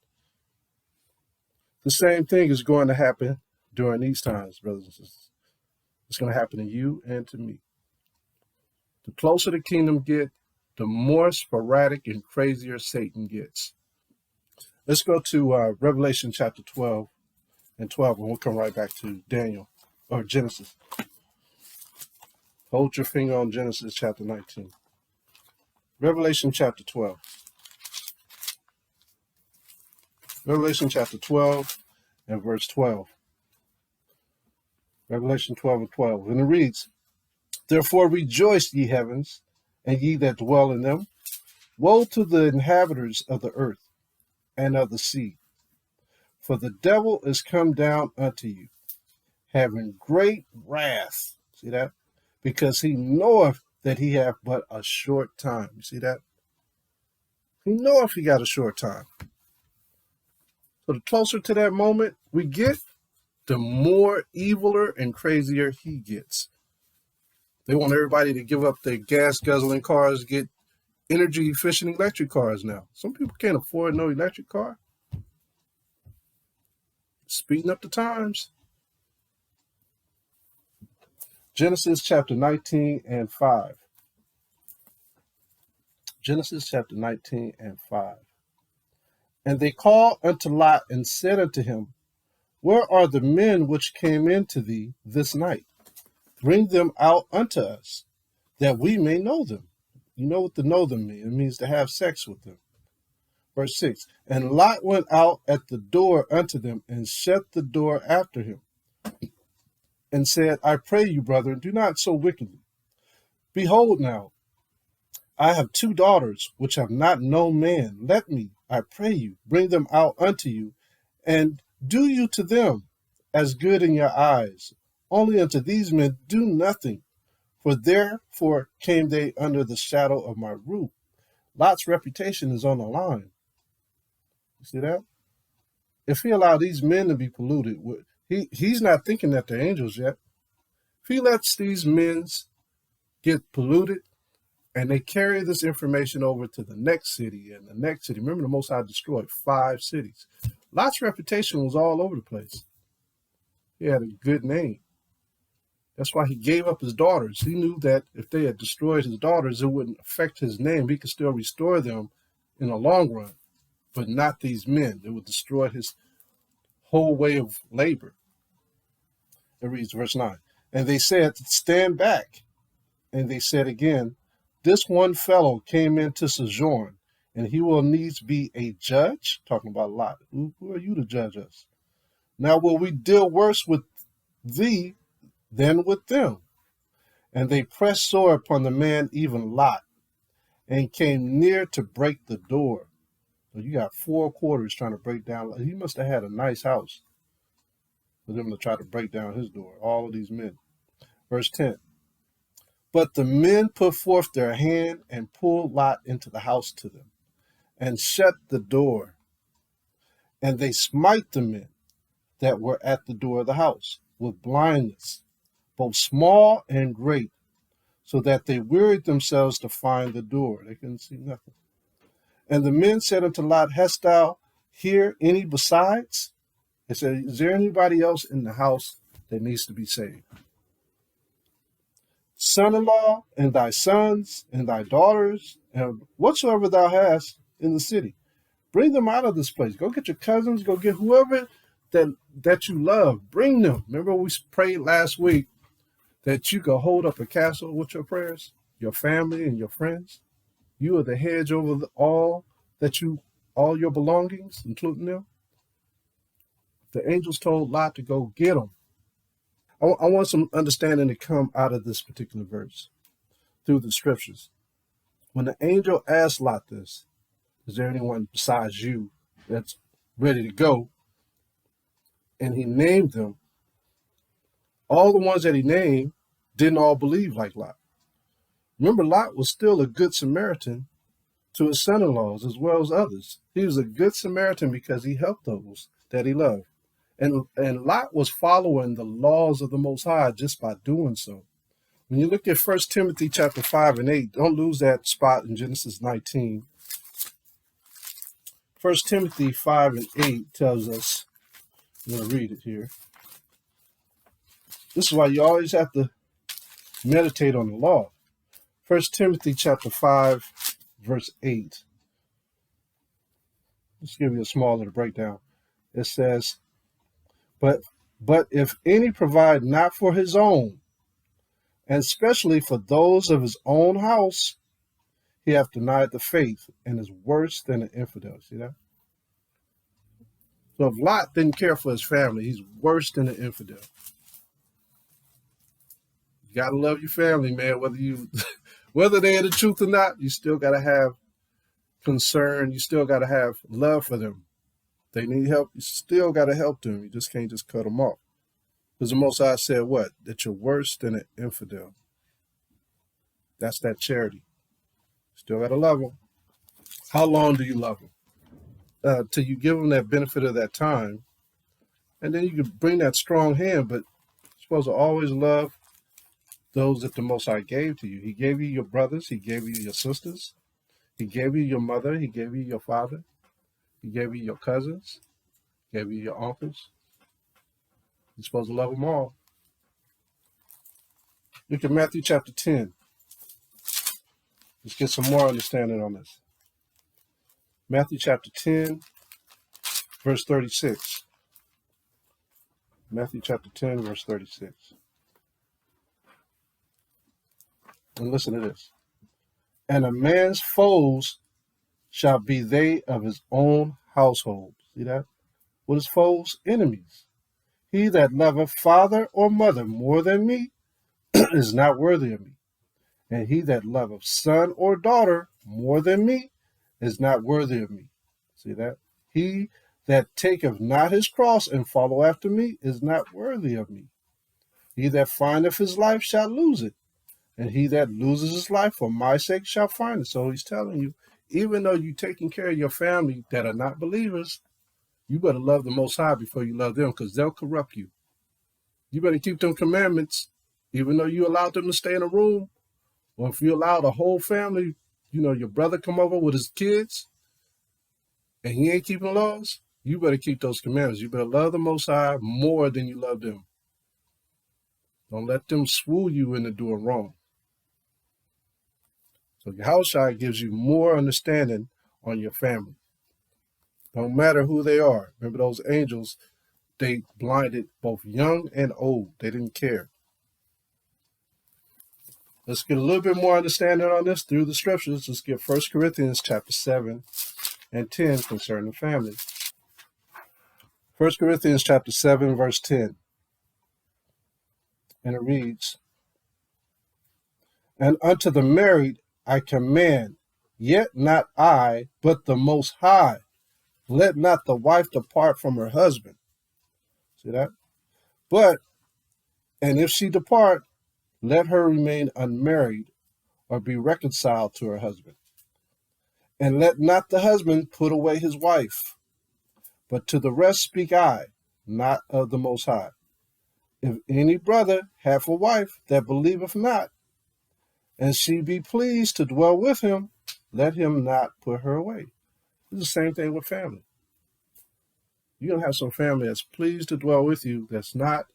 The same thing is going to happen during these times, brothers and sisters. It's going to happen to you and to me. The closer the kingdom gets, the more sporadic and crazier Satan gets. Let's go to Revelation chapter 12 and 12, and we'll come right back to Daniel, or Genesis. Hold your finger on Genesis chapter 19. Revelation chapter 12. Revelation chapter 12 and verse 12. Revelation 12 and 12. And it reads, Therefore rejoice, ye heavens, and ye that dwell in them. Woe to the inhabitants of the earth and of the sea. For the devil is come down unto you, having great wrath. See that? Because he knoweth that he hath but a short time. You see that? He knoweth he got a short time. So the closer to that moment we get, the more eviler and crazier he gets. They want everybody to give up their gas-guzzling cars, get energy-efficient electric cars now. Some people can't afford no electric car. Speeding up the times. Genesis chapter 19 and 5. Genesis chapter 19 and 5. And they called unto Lot and said unto him, Where are the men which came in to thee this night? Bring them out unto us, that we may know them. You know what to know them means? It means to have sex with them. Verse 6. And Lot went out at the door unto them, and shut the door after him, and said, I pray you, brethren, do not so wickedly. Behold now, I have 2 daughters, which have not known man. Let me, I pray you, bring them out unto you, and do you to them as good in your eyes. Only unto these men do nothing, for therefore came they under the shadow of my roof. Lot's reputation is on the line. You see that? If he allowed these men to be polluted, he's not thinking that they're angels yet. If he lets these men get polluted and they carry this information over to the next city and the next city. Remember, the Most High destroyed 5 cities. Lot's reputation was all over the place. He had a good name. That's why he gave up his daughters. He knew that if they had destroyed his daughters, it wouldn't affect his name. He could still restore them in the long run. but not these men. It would destroy his whole way of labor. It reads verse 9. And they said, stand back. And they said again, this one fellow came in to sojourn, and he will needs be a judge. Talking about Lot. Who are you to judge us? Now will we deal worse with thee than with them? And they pressed sore upon the man, even Lot, and came near to break the door. So you got 4 quarters trying to break down. He must have had a nice house for them to try to break down his door, all of these men. Verse 10. But the men put forth their hand and pulled Lot into the house to them, and shut the door. And they smite the men that were at the door of the house with blindness, both small and great, so that they wearied themselves to find the door. They couldn't see nothing. And the men said unto Lot, hast thou here any besides? They said, is there anybody else in the house that needs to be saved? Son-in-law, and thy sons, and thy daughters, and whatsoever thou hast in the city. Bring them out of this place. Go get your cousins, go get whoever that you love. Bring them. Remember we prayed last week that you could hold up a castle with your prayers, your family and your friends. You are the hedge over all your belongings, including them. The angels told Lot to go get them. I want some understanding to come out of this particular verse through the scriptures. When the angel asked Lot this, is there anyone besides you that's ready to go? And he named them. All the ones that he named didn't all believe like Lot. Remember, Lot was still a good Samaritan to his son-in-laws as well as others. He was a good Samaritan because he helped those that he loved. And Lot was following the laws of the Most High just by doing so. When you look at 1 Timothy chapter 5 and 8, don't lose that spot in Genesis 19. 1 Timothy 5 and 8 tells us, I'm going to read it here. This is why you always have to meditate on the law. 1 Timothy chapter 5, verse 8. Let's give you a small little breakdown. It says, But if any provide not for his own, and especially for those of his own house, he hath denied the faith and is worse than an infidel. See that? So if Lot didn't care for his family, he's worse than an infidel. You gotta love your family, man. Whether they're the truth or not, you still gotta have concern. You still gotta have love for them. They need help. You still gotta help them. You just can't just cut them off. Because the Most High said what? That you're worse than an infidel. That's that charity. Still got to love them. How long do you love them? Till you give them that benefit of that time. And then you can bring that strong hand, but you're supposed to always love those that the Most High gave to you. He gave you your brothers. He gave you your sisters. He gave you your mother. He gave you your father. He gave you your cousins. He gave you your uncles. You're supposed to love them all. Look at Matthew chapter 10. Let's get some more understanding on this. Matthew chapter 10, verse 36. Matthew chapter 10, verse 36. And listen to this. And a man's foes shall be they of his own household. See that? What is foes? Enemies. He that loveth father or mother more than me is not worthy of me. And he that loveth son or daughter more than me is not worthy of me. See that? He that taketh not his cross and follow after me is not worthy of me. He that findeth his life shall lose it, and he that loses his life for my sake shall find it. So he's telling you, even though you're taking care of your family that are not believers, you better love the Most High before you love them, because they'll corrupt you. You better keep them commandments, even though you allowed them to stay in a room, or if you allow the whole family, your brother come over with his kids, and he ain't keeping laws, you better keep those commandments. You better love the Most High more than you love them. Don't let them swoon you into doing wrong. So Yahawashi gives you more understanding on your family. No matter who they are. Remember those angels, they blinded both young and old. They didn't care. Let's get a little bit more understanding on this through the scriptures. Let's get 1 Corinthians chapter 7 and 10 concerning family. 1 Corinthians chapter 7, verse 10. And it reads, And unto the married I command, yet not I, but the Most High. Let not the wife depart from her husband. See that? And if she depart, let her remain unmarried or be reconciled to her husband. And let not the husband put away his wife, but to the rest speak I, not of the Most High. If any brother have a wife that believeth not, and she be pleased to dwell with him, let him not put her away. It's the same thing with family. You're going to have some family that's pleased to dwell with you that's not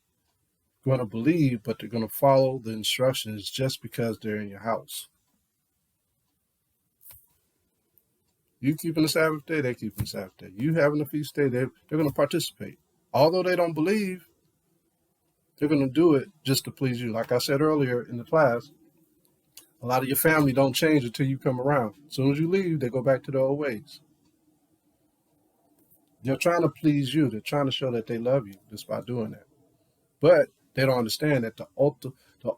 going to believe, but they're going to follow the instructions just because they're in your house. You keeping the Sabbath day, they keeping the Sabbath day. You having a feast day, they're going to participate. Although they don't believe, they're going to do it just to please you. Like I said earlier in the class, a lot of your family don't change until you come around. As soon as you leave, they go back to their old ways. They're trying to please you. They're trying to show that they love you just by doing that. But they don't understand that the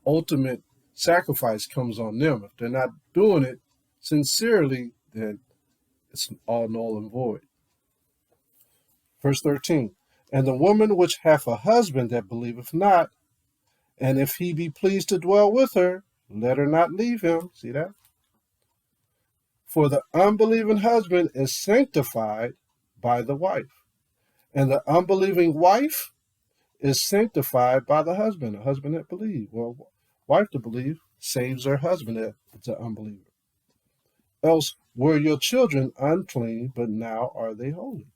ultimate sacrifice comes on them. If they're not doing it sincerely, then it's all null and void. Verse 13, And the woman which hath a husband that believeth not, and if he be pleased to dwell with her, let her not leave him. See that? For the unbelieving husband is sanctified by the wife, and the unbelieving wife is sanctified by the husband, a husband that believes. Well, wife to believe saves her husband that's an unbeliever. Else were your children unclean, but now are they holy.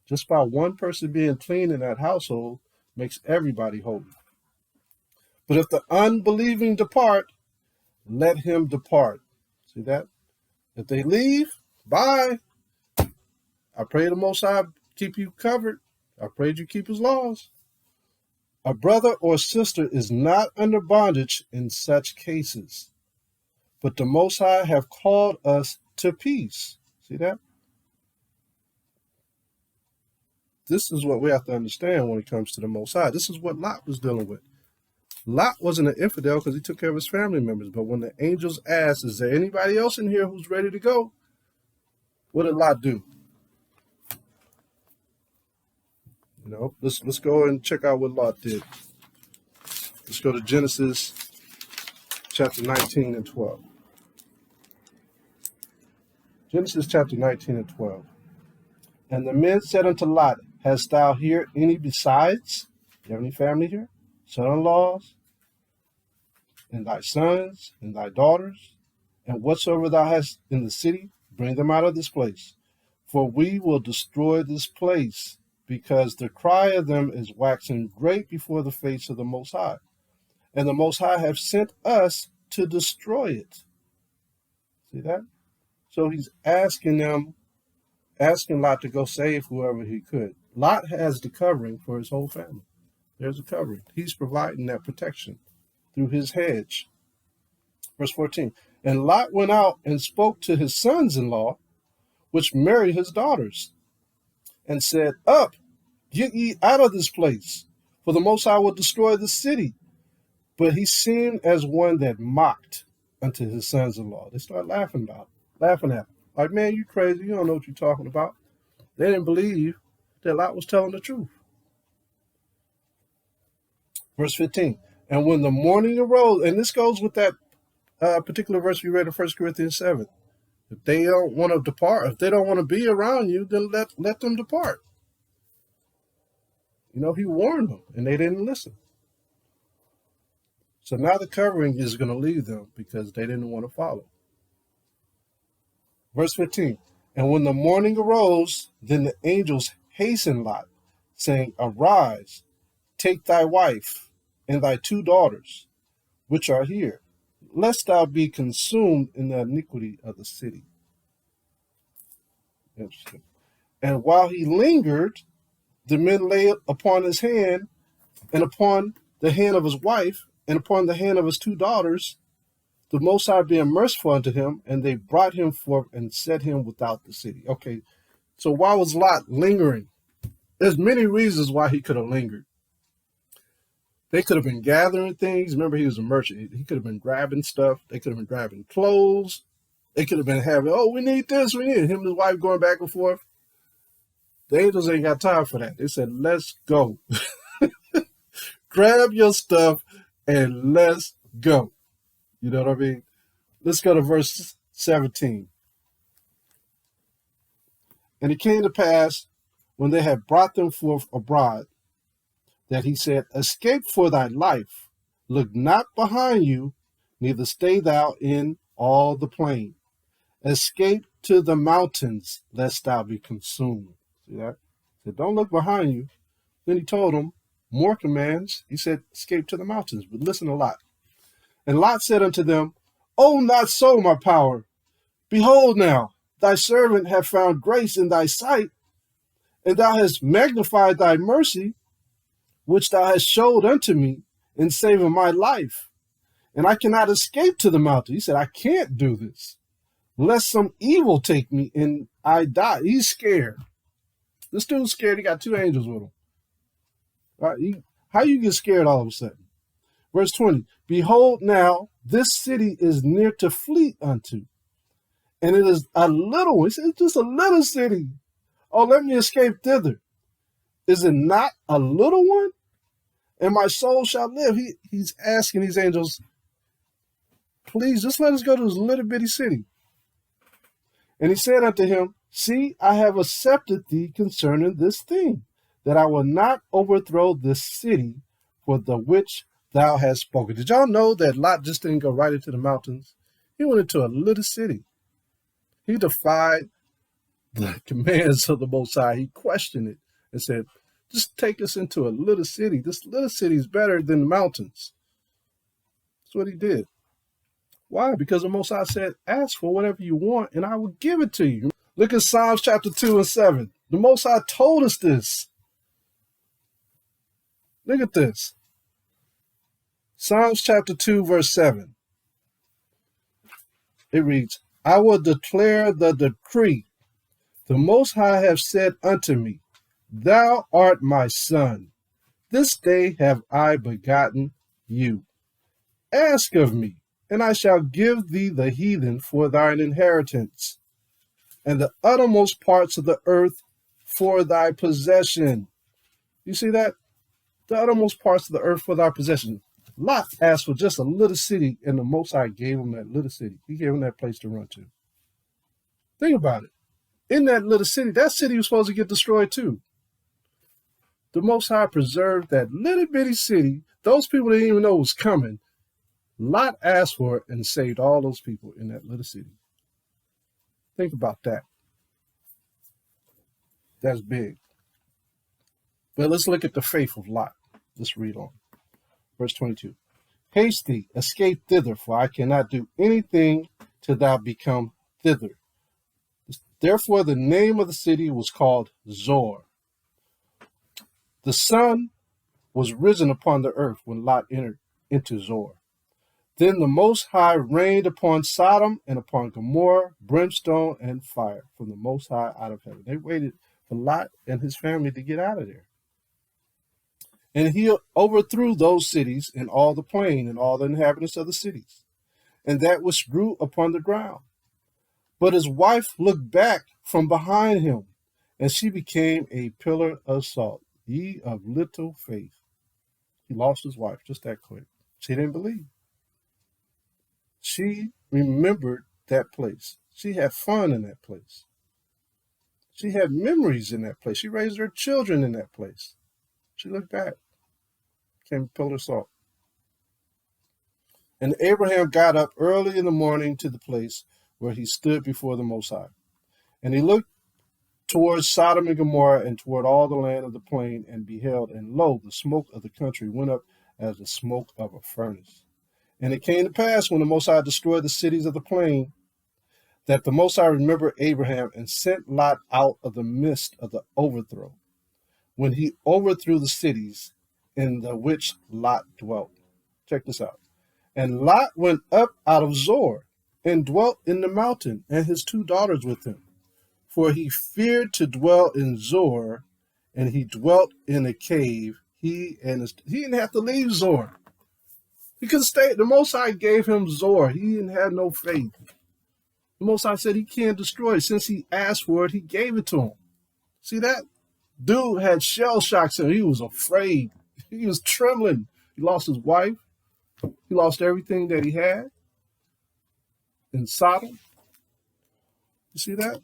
Just by one person being clean in that household makes everybody holy. But if the unbelieving depart, let him depart. See that? If they leave, bye. I pray the Most High keep you covered. I pray you keep his laws. A brother or sister is not under bondage in such cases, but the Most High have called us to peace. See that? This is what we have to understand when it comes to the Most High. This is what Lot was dealing with. Lot wasn't an infidel because he took care of his family members, but when the angels asked, is there anybody else in here who's ready to go? What did Lot do? You know, let's go and check out what Lot did. Let's go to Genesis chapter 19 and 12. Genesis chapter 19 and 12. And the men said unto Lot, Hast thou here any besides? Do you have any family here? Son-in-laws, and thy sons, and thy daughters, and whatsoever thou hast in the city, bring them out of this place. For we will destroy this place, because the cry of them is waxing great before the face of the Most High. And the Most High have sent us to destroy it. See that? So he's asking Lot to go save whoever he could. Lot has the covering for his whole family. There's a covering. He's providing that protection through his hedge. Verse 14, And Lot went out and spoke to his sons-in-law, which married his daughters, and said, Up, get ye out of this place, for the Most High will destroy the city. But he seemed as one that mocked unto his sons-in-law. They started laughing at him. Like, man, you crazy. You don't know what you're talking about. They didn't believe that Lot was telling the truth. Verse 15, And when the morning arose, and this goes with that particular verse we read in 1 Corinthians 7. If they don't want to depart, if they don't want to be around you, then let them depart. You know, he warned them, and they didn't listen. So now the covering is going to leave them because they didn't want to follow. Verse 15, And when the morning arose, then the angels hastened Lot, saying, Arise, take thy wife and thy 2 daughters, which are here, lest thou be consumed in the iniquity of the city. Interesting. And while he lingered, the men lay upon his hand, and upon the hand of his wife, and upon the hand of his 2 daughters, the Most High being merciful unto him, and they brought him forth and set him without the city. Okay, so why was Lot lingering? There's many reasons why he could have lingered. They could have been gathering things. Remember, he was a merchant. He could have been grabbing stuff. They could have been grabbing clothes. They could have been having, oh, we need this, we need it. Him and his wife going back and forth. The angels ain't got time for that. They said, let's go. Grab your stuff and let's go. You know what I mean? Let's go to verse 17. And it came to pass, when they had brought them forth abroad, that he said, escape for thy life. Look not behind you, neither stay thou in all the plain. Escape to the mountains, lest thou be consumed. See that? He said, don't look behind you. Then he told them more commands. He said, escape to the mountains. But listen to Lot. And Lot said unto them, oh, not so, my power. Behold now, thy servant hath found grace in thy sight, and thou hast magnified thy mercy, which thou hast showed unto me in saving my life. And I cannot escape to the mountain. He said, I can't do this, lest some evil take me and I die. He's scared. This dude's scared. He got 2 angels with him. All right, how you get scared all of a sudden? Verse 20, behold now, this city is near to flee unto, and it is a little, he said, it's just a little city. Oh, let me escape thither. Is it not a little one? And my soul shall live. He's asking these angels, please, just let us go to this little bitty city. And he said unto him, see, I have accepted thee concerning this thing, that I will not overthrow this city for the which thou hast spoken. Did y'all know that Lot just didn't go right into the mountains? He went into a little city. He defied the commands of the Most High. He questioned it and said, just take us into a little city. This little city is better than the mountains. That's what he did. Why? Because the Most High said, ask for whatever you want and I will give it to you. Look at Psalms chapter 2 and 7. The Most High told us this. Look at this. Psalms chapter 2 verse 7. It reads, I will declare the decree. The Most High have said unto me, thou art my son. This day have I begotten you. Ask of me, and I shall give thee the heathen for thine inheritance, and the uttermost parts of the earth for thy possession. You see that? The uttermost parts of the earth for thy possession. Lot asked for just a little city, and the Most High gave him that little city. He gave him that place to run to. Think about it. In that little city, that city was supposed to get destroyed too. The Most High preserved that little bitty city. Those people didn't even know it was coming. Lot asked for it and saved all those people in that little city. Think about that. That's big. But let's look at the faith of Lot. Let's read on. Verse 22. Haste thee, escape thither, for I cannot do anything till thou become thither. Therefore the name of the city was called Zor. The sun was risen upon the earth when Lot entered into Zor. Then the Most High rained upon Sodom and upon Gomorrah brimstone and fire from the Most High out of heaven. They waited for Lot and his family to get out of there. And he overthrew those cities and all the plain and all the inhabitants of the cities, and that which grew upon the ground. But his wife looked back from behind him, and she became a pillar of salt. Ye of little faith. He lost his wife just that quick. She didn't believe. She remembered that place. She had fun in that place. She had memories in that place. She raised her children in that place. She looked back, became a pillar of salt. And Abraham got up early in the morning to the place where he stood before the Most High. And he looked towards Sodom and Gomorrah and toward all the land of the plain, and beheld, and lo, the smoke of the country went up as the smoke of a furnace. And it came to pass, when the Most High destroyed the cities of the plain, that the Most High remembered Abraham and sent Lot out of the midst of the overthrow, when he overthrew the cities in the which Lot dwelt. Check this out. And Lot went up out of Zoar and dwelt in the mountain, and his 2 daughters with him. For he feared to dwell in Zoar, and he dwelt in a cave. He didn't have to leave Zoar. He could stay. The Most High gave him Zoar. He didn't have no faith. The Most High said he can't destroy it. Since he asked for it, he gave it to him. See that? Dude had shell shocks and he was afraid. He was trembling. He lost his wife. He lost everything that he had in Sodom. You see that?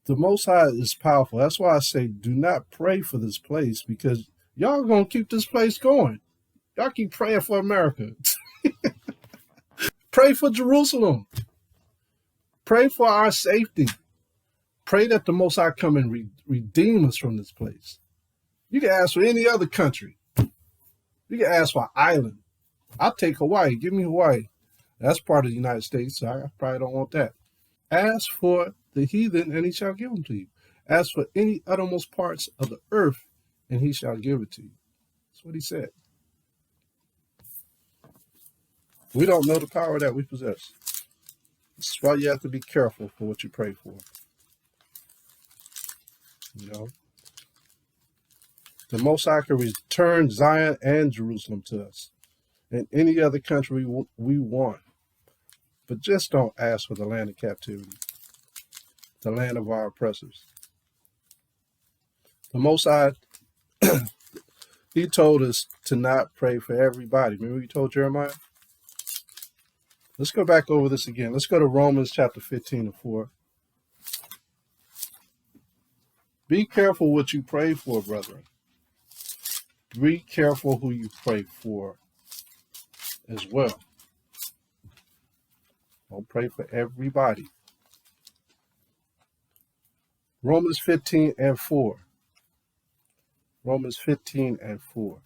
The Most High is powerful. That's why I say do not pray for this place, because y'all going to keep this place going. Y'all keep praying for America. Pray for Jerusalem. Pray for our safety. Pray that the Most High come and redeem us from this place. You can ask for any other country. You can ask for an island. I'll take Hawaii. Give me Hawaii. That's part of the United States, so I probably don't want that. Ask for the heathen, and he shall give them to you. Ask for any uttermost parts of the earth, and he shall give it to you. That's what he said. We don't know the power that we possess. This is why you have to be careful for what you pray for. You know, the Most High can return Zion and Jerusalem to us and any other country we want. But just don't ask for the land of captivity, the land of our oppressors. The Most High, he told us to not pray for everybody. Remember he told Jeremiah? Let's go back over this again. Let's go to Romans chapter 15:4. Be careful what you pray for, brethren. Be careful who you pray for as well. Don't pray for everybody. Romans 15:4. Romans 15:4.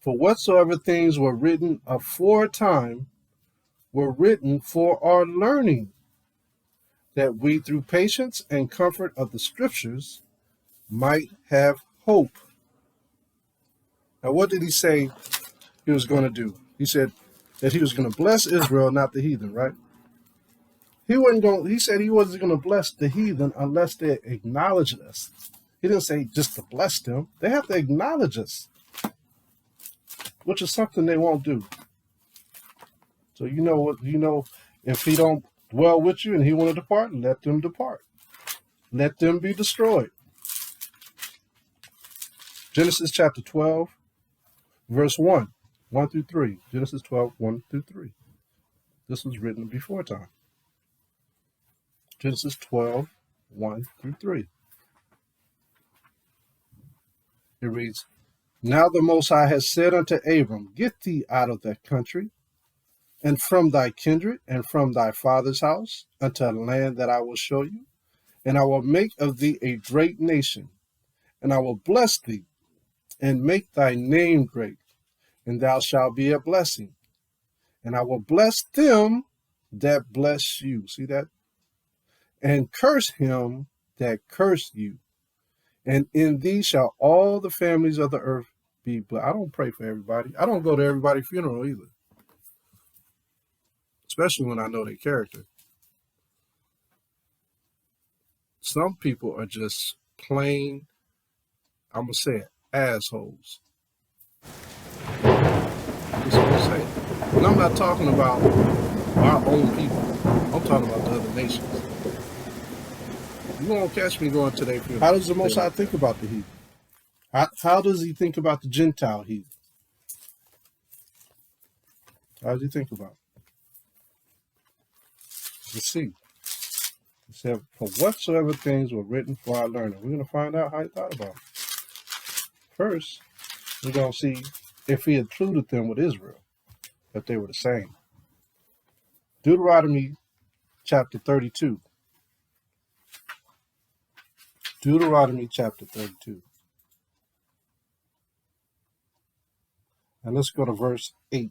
For whatsoever things were written aforetime were written for our learning, that we through patience and comfort of the scriptures might have hope. Now, what did he say he was going to do? He said that he was going to bless Israel, not the heathen, right? He said he wasn't going to bless the heathen unless they acknowledged us. He didn't say just to bless them. They have to acknowledge us, which is something they won't do. So if he don't dwell with you and he want to depart, let them depart. Let them be destroyed. Genesis chapter 12, verse 1 through 3. Genesis 12, 1 through 3. This was written before time. Genesis 12, 1 through 3. It reads, Now the Most High has said unto Abram, Get thee out of that country, and from thy kindred, and from thy father's house, unto a land that I will show you, and I will make of thee a great nation, and I will bless thee, and make thy name great, and thou shalt be a blessing. And I will bless them that bless you. See that? And curse him that curse you. And in thee shall all the families of the earth be blessed. I don't pray for everybody. I don't go to everybody's funeral either, especially when I know their character. Some people are just plain, I'm going to say it, assholes. That's what I'm saying. And I'm not talking about our own people. I'm talking about the other nations. You won't catch me going to their funeral. How does the Most High think about the heathen? How does he think about the Gentile heathen? How does he think about it? Let's see. It said, For whatsoever things were written for our learning. We're going to find out how he thought about it. First, we're going to see if he included them with Israel, that they were the same. Deuteronomy chapter 32. Deuteronomy chapter 32. And let's go to verse 8.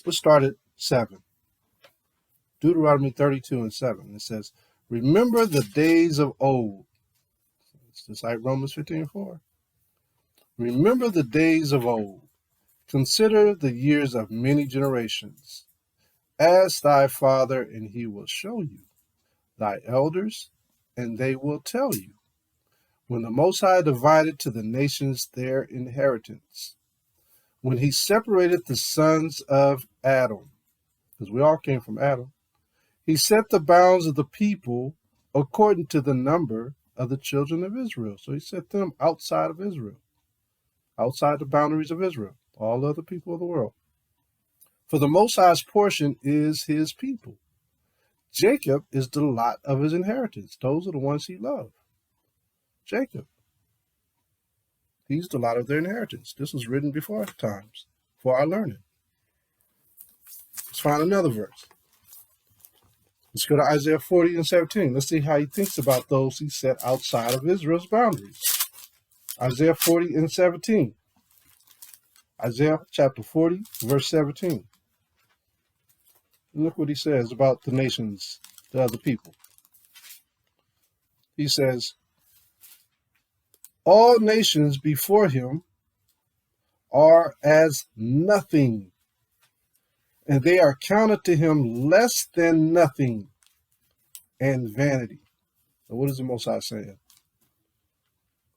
Let's start at 7. Deuteronomy 32:7. It says, remember the days of old. It's just like Romans 15:4. Remember the days of old. Consider the years of many generations. Ask thy father, and he will show you. Thy elders, and they will tell you. When the Most High divided to the nations their inheritance, when he separated the sons of Adam, because we all came from Adam, he set the bounds of the people according to the number of the children of Israel. So he set them outside of Israel, outside the boundaries of Israel, all other people of the world. For the Most High's portion is his people. Jacob is the lot of his inheritance. Those are the ones he loved. Jacob. He's the lot of their inheritance. This was written before times for our learning. Let's find another verse. Let's go to Isaiah 40:17. Let's see how he thinks about those he set outside of Israel's boundaries. Isaiah 40:17. Isaiah chapter 40, verse 17. Look what he says about the nations, the other people. He says, all nations before him are as nothing, and they are counted to him less than nothing and vanity. So what is the Most High saying?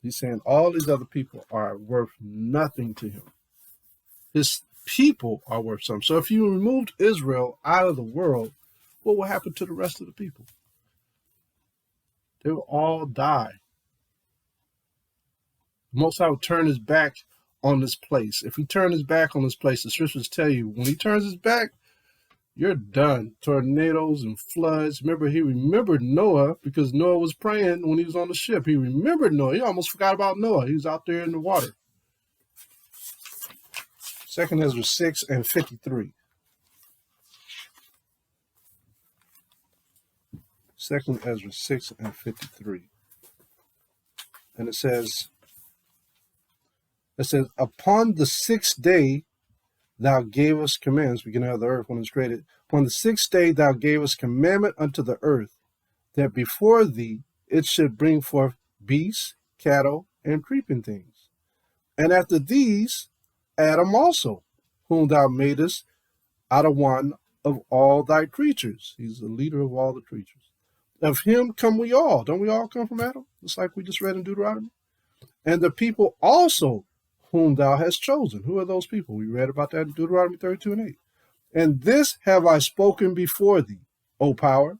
He's saying all these other people are worth nothing to him. His people are worth something. So if you removed Israel out of the world, what will happen to the rest of the people? They will all die. The Most High will turn his back on this place. If he turns his back on this place, the scriptures tell you, when he turns his back, you're done. Tornadoes and floods. Remember, he remembered Noah because Noah was praying when he was on the ship. He remembered Noah. He almost forgot about Noah. He was out there in the water. 2 Ezra 6:53. 2 Ezra 6:53. And it says, upon the 6th day thou gavest commands, beginning of the earth when it was created. Upon the 6th day thou gavest commandment unto the earth, that before thee it should bring forth beasts, cattle, and creeping things. And after these, Adam also, whom thou madest out of one of all thy creatures. He's the leader of all the creatures. Of him come we all. Don't we all come from Adam? Just like we just read in Deuteronomy. And the people also whom thou hast chosen. Who are those people? We read about that in Deuteronomy 32:8. And this have I spoken before thee, O power,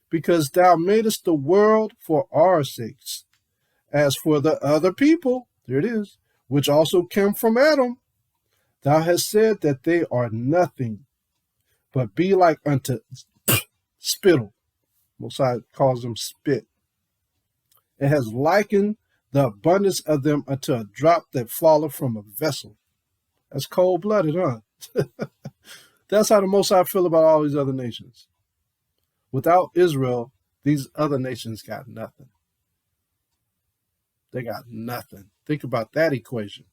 because thou madest the world for our sakes. As for the other people, there it is, which also came from Adam, thou hast said that they are nothing, but be like unto spittle. Most High calls them spit. It has likened the abundance of them unto a drop that falleth from a vessel. That's cold-blooded, huh? That's how the Most High feel about all these other nations. Without Israel, these other nations got nothing. They got nothing. Think about that equation.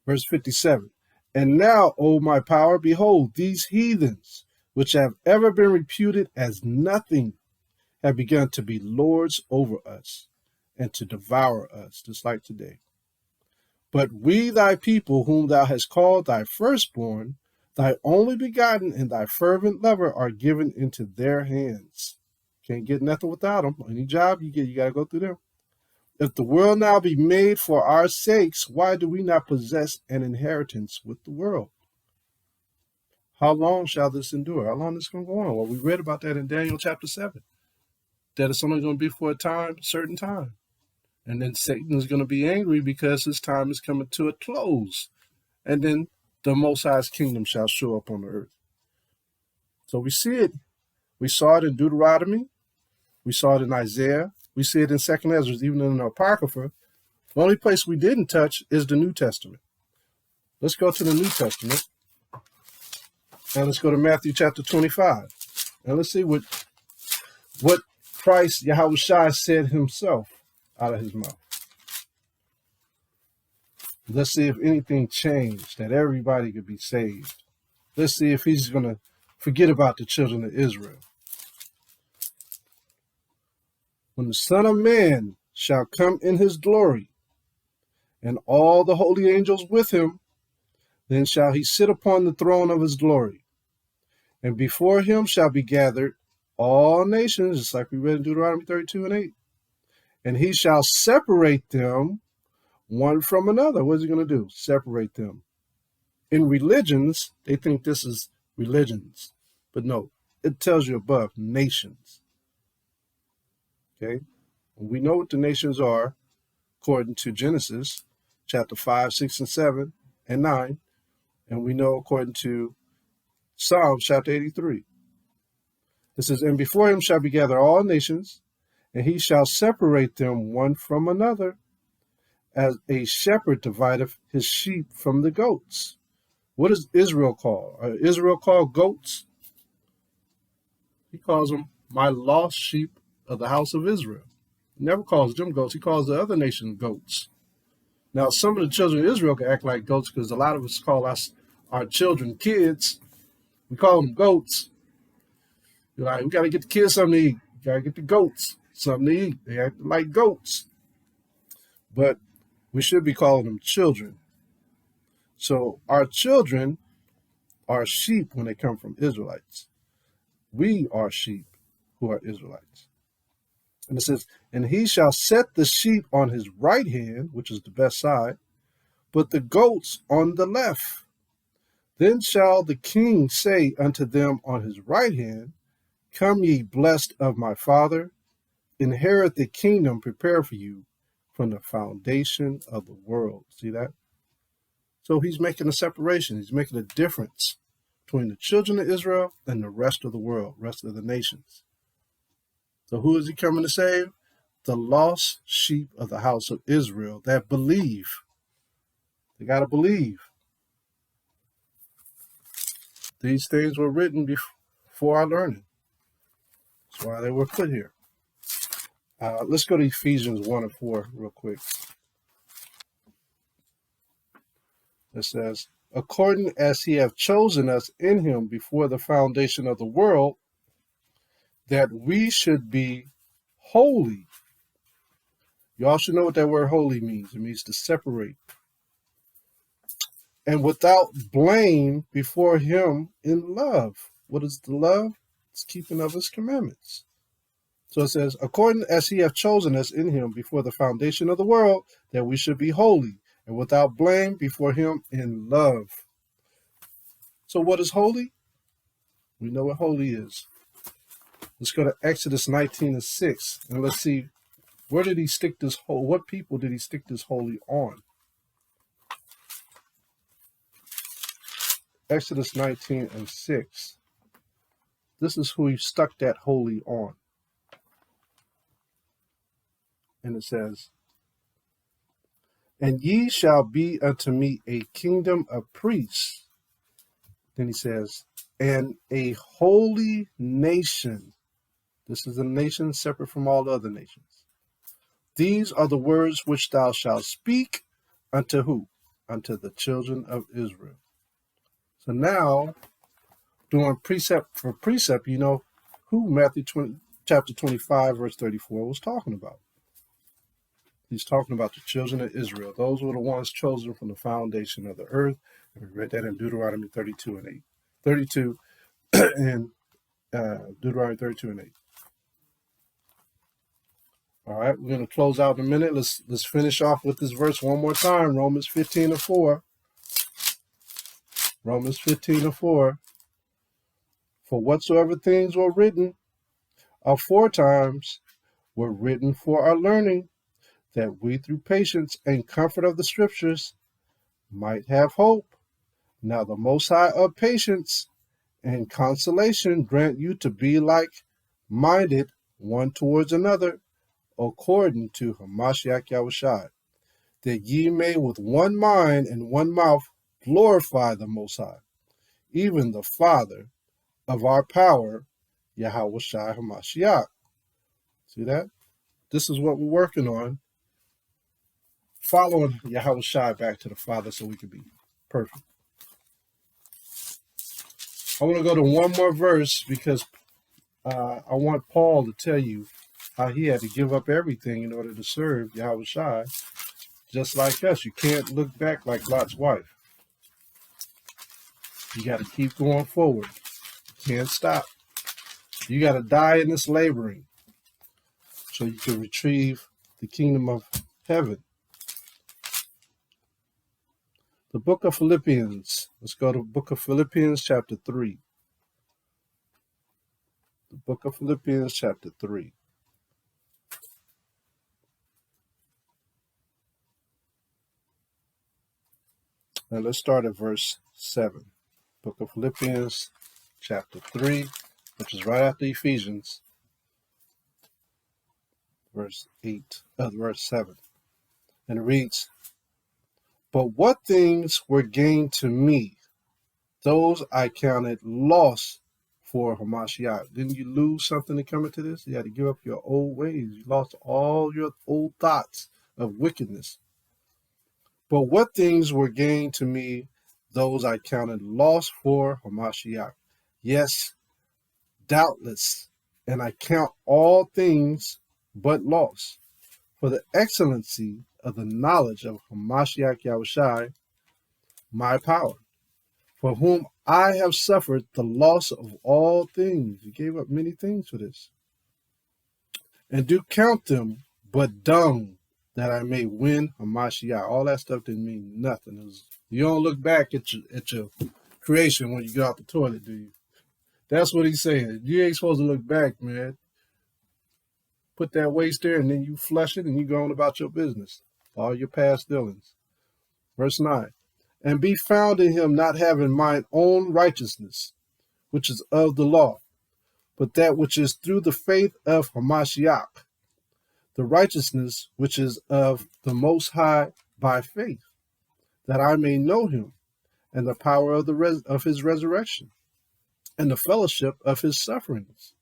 Verse 57. And now, O my power, behold, these heathens, which have ever been reputed as nothing, have begun to be lords over us and to devour us, just like today. But we, thy people, whom thou hast called thy firstborn, thy only begotten, and thy fervent lover, are given into their hands. Can't get nothing without them. Any job you get, you got to go through them. If the world now be made for our sakes, why do we not possess an inheritance with the world? How long shall this endure? How long is this going to go on? Well, we read about that in Daniel chapter 7. That it's only going to be for a time, certain time. And then Satan is going to be angry because his time is coming to a close. And then the Most High's kingdom shall show up on the earth. So we see it. We saw it in Deuteronomy. We saw it in Isaiah. We see it in 2 Ezra, even in the Apocrypha. The only place we didn't touch is the New Testament. Let's go to the New Testament. And let's go to Matthew chapter 25. And let's see what Christ, Yahawashi, said himself out of his mouth. Let's see if anything changed, that everybody could be saved. Let's see if he's going to forget about the children of Israel. When the Son of Man shall come in his glory, and all the holy angels with him, then shall he sit upon the throne of his glory. And before him shall be gathered all nations, just like we read in Deuteronomy 32 and 8. And he shall separate them one from another. What is he going to do? Separate them. In religions, they think this is religions. But no, it tells you above, nations. Okay? We know what the nations are according to Genesis chapter 5, 6, and 7, and 9. And we know according to Psalms chapter 83. It says, and before him shall be gathered all nations, and he shall separate them one from another, as a shepherd divideth his sheep from the goats. What is Israel called? Are Israel called goats? He calls them my lost sheep of the house of Israel. He never calls them goats. He calls the other nations goats. Now, some of the children of Israel can act like goats because a lot of us call our children kids. We call them goats. You're like, we got to get the kids something to eat. We got to get the goats something to eat. They act like goats. But we should be calling them children. So our children are sheep when they come from Israelites. We are sheep who are Israelites. And it says, and he shall set the sheep on his right hand, which is the best side, but the goats on the left. Then shall the king say unto them on his right hand, come ye blessed of my father, inherit the kingdom prepared for you from the foundation of the world. See that? So he's making a separation. He's making a difference between the children of Israel and the rest of the world, rest of the nations. So who is he coming to save? The lost sheep of the house of Israel that believe. They got to believe. These things were written before our learning. That's why they were put here. Let's go to Ephesians 1 and 4 real quick. It says, according as he hath chosen us in him before the foundation of the world, that we should be holy. Y'all should know what that word holy means. It means to separate. And without blame before him in love. What is the love? It's keeping of his commandments. So it says, according as he hath chosen us in him before the foundation of the world, that we should be holy and without blame before him in love. So what is holy? We know what holy is. Let's go to Exodus 19 and 6, and let's see, where did he stick this holy? What people did he stick this holy on? Exodus 19 and 6. This is who he stuck that holy on. And it says, and ye shall be unto me a kingdom of priests. Then he says, and a holy nation. This is a nation separate from all other nations. These are the words which thou shalt speak unto who? Unto the children of Israel. So now, doing precept for precept, you know who Matthew chapter 25, verse 34 was talking about. He's talking about the children of Israel. Those were the ones chosen from the foundation of the earth. And we read that in Deuteronomy 32 and 8. 32 and Deuteronomy 32 and 8. All right, we're going to close out in a minute. Let's finish off with this verse one more time. Romans 15 and 4. Romans 15 and 4. For whatsoever things were written aforetimes were written for our learning, that we through patience and comfort of the scriptures might have hope. Now the Most High of patience and consolation grant you to be like-minded one towards another, according to Hamashiach Yahawashi, that ye may with one mind and one mouth glorify the Most High, even the Father of our power, Yahawashi Hamashiach. See that? This is what we're working on, following Yahawashi back to the Father so we can be perfect. I want to go to one more verse because I want Paul to tell you how he had to give up everything in order to serve Yahawashi, just like us. You can't look back like Lot's wife. You got to keep going forward. You can't stop. You got to die in this laboring so you can retrieve the kingdom of heaven. The book of Philippians. Let's go to the book of Philippians chapter 3. The book of Philippians chapter 3. And let's start at verse 7. Book of Philippians chapter 3, which is right after Ephesians, verse 7. And it reads, "But what things were gained to me, those I counted loss for Hamashiach." Didn't you lose something to come into this? You had to give up your old ways. You lost all your old thoughts of wickedness. "But what things were gained to me, those I counted loss for Hamashiach. Yes, doubtless, and I count all things but loss, for the excellency of the knowledge of Hamashiach Yahawashi, my power, for whom I have suffered the loss of all things." He gave up many things for this. "And do count them but dung, that I may win Hamashiach." All that stuff didn't mean nothing. You don't look back at your creation when you get out the toilet, do you? That's what he's saying. You ain't supposed to look back, man. Put that waste there, and then you flush it, and you go on about your business. All your past dealings. Verse 9. "And be found in him, not having mine own righteousness, which is of the law, but that which is through the faith of Hamashiach, the righteousness which is of the Most High by faith, that I may know him, and the power of his resurrection, and the fellowship of his sufferings."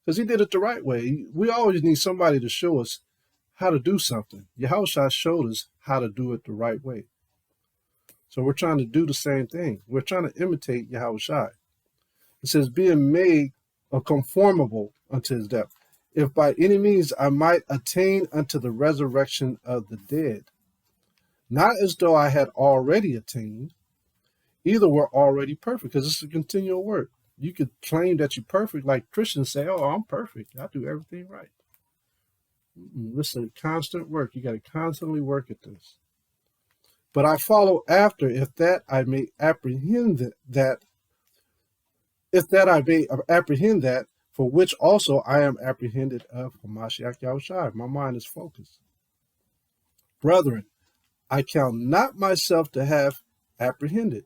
Because he did it the right way. We always need somebody to show us how to do something. Yahawashi showed us how to do it the right way. So we're trying to do the same thing. We're trying to imitate Yahawashi. It says, "Being made a conformable unto his death, if by any means I might attain unto the resurrection of the dead. Not as though I had already attained, either were already perfect," because it's a continual work. You could claim that you're perfect, like Christians say, "Oh, I'm perfect. I do everything right." It's a constant work. You got to constantly work at this. "But I follow after, if that I may apprehend that, for which also I am apprehended of Hamashiach Yahawashi." My mind is focused. "Brethren, I count not myself to have apprehended,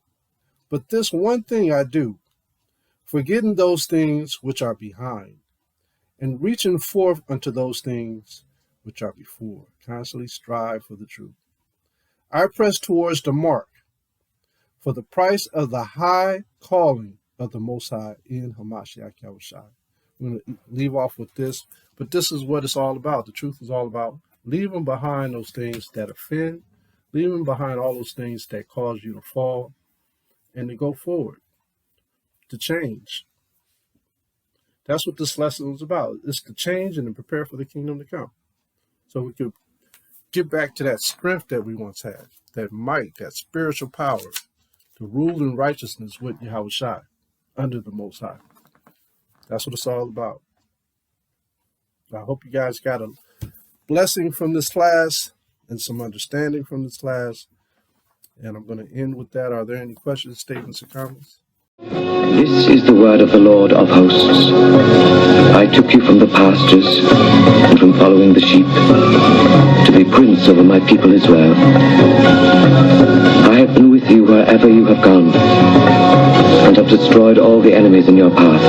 but this one thing I do, forgetting those things which are behind, and reaching forth unto those things which are before." Constantly strive for the truth. "I press towards the mark, for the price of the high calling of the Most High in Hamashiach Yahawashi." I'm going to leave off with this, but this is what it's all about. The truth is all about leaving behind those things that offend, leaving behind all those things that cause you to fall, and to go forward, to change. That's what this lesson is about. It's to change and to prepare for the kingdom to come. So we could get back to that strength that we once had, that might, that spiritual power to rule in righteousness with Yahawashi under the Most High. That's what it's all about. I hope you guys got a blessing from this class and some understanding from this class. And I'm going to end with that. Are there any questions, statements, or comments? This is the word of the Lord of hosts. I took you from the pastures and from following the sheep to be prince over my people Israel. I have been with you wherever you have gone and have destroyed all the enemies in your path.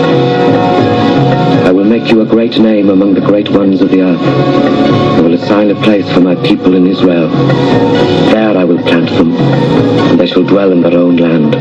I will make you a great name among the great ones of the earth. I will assign a place for my people in Israel. There I will plant them, and they shall dwell in their own land.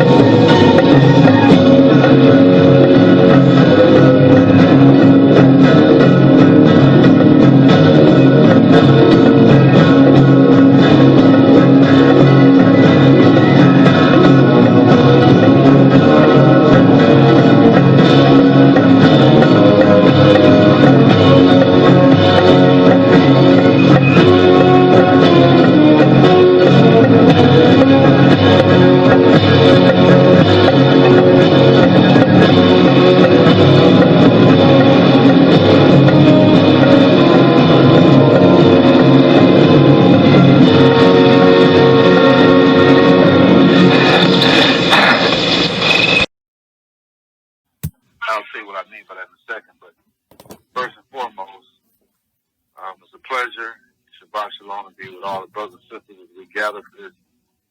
honor be with all the brothers and sisters as we gather for this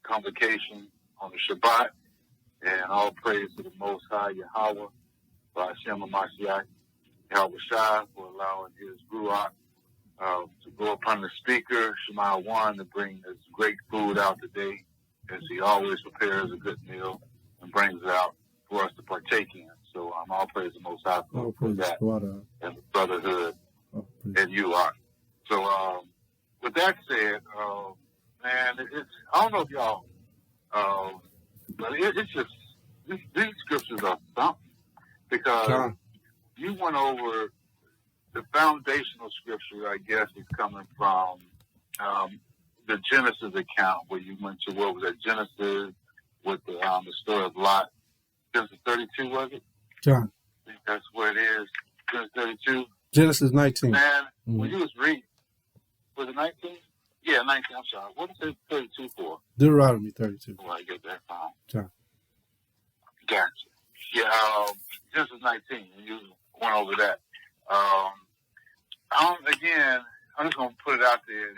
convocation on the Shabbat. And all praise to the Most High, YAHAWAH, by Hashem Mashiach, Yahawashi, for allowing his Ruach to go upon the speaker, Shema One, to bring this great food out today, as he always prepares a good meal and brings it out for us to partake in. So all praise the Most High for that, and the brotherhood, and you are. So with that said, man, I don't know if y'all, but it's just, these scriptures are something, because you went over the foundational scripture, I guess, is coming from the Genesis account, where you went to, what was that, Genesis, with the story of Lot. Genesis 32, was it? John. I think that's where it is. Genesis 32. Genesis 19. Man, when you was reading, was it 19? Yeah, 19, I'm sorry. What is it 32 for? Deuteronomy 32. Oh, I get that from. John. Gotcha. Yeah, Genesis 19, when you went over that. Again, I'm just going to put it out there,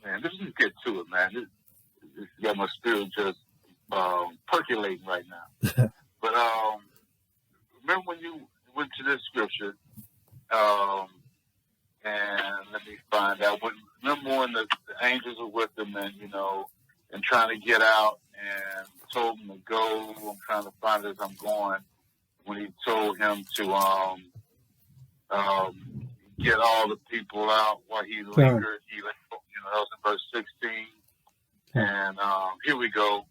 and let's just get to it, man. This got my spirit just percolating right now. But remember when you went to this scripture, and let me find out. Remember when the angels were with them, and trying to get out, and told him to go. I'm trying to find it as I'm going. When he told him to get all the people out while he lingered, that was in verse 16. And here we go.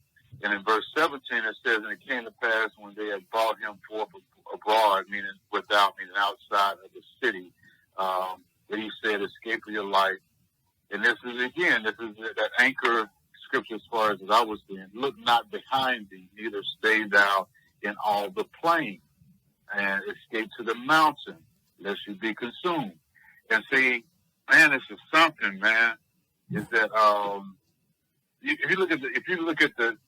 And in verse 17 it says, and it came to pass when they had brought him forth abroad, meaning outside of the city, that he said, escape for your life. And this is that anchor scripture as far as I was saying. Look not behind thee, neither stay thou in all the plain, and escape to the mountain, lest you be consumed. And see, man, this is something, man, is that if you look at the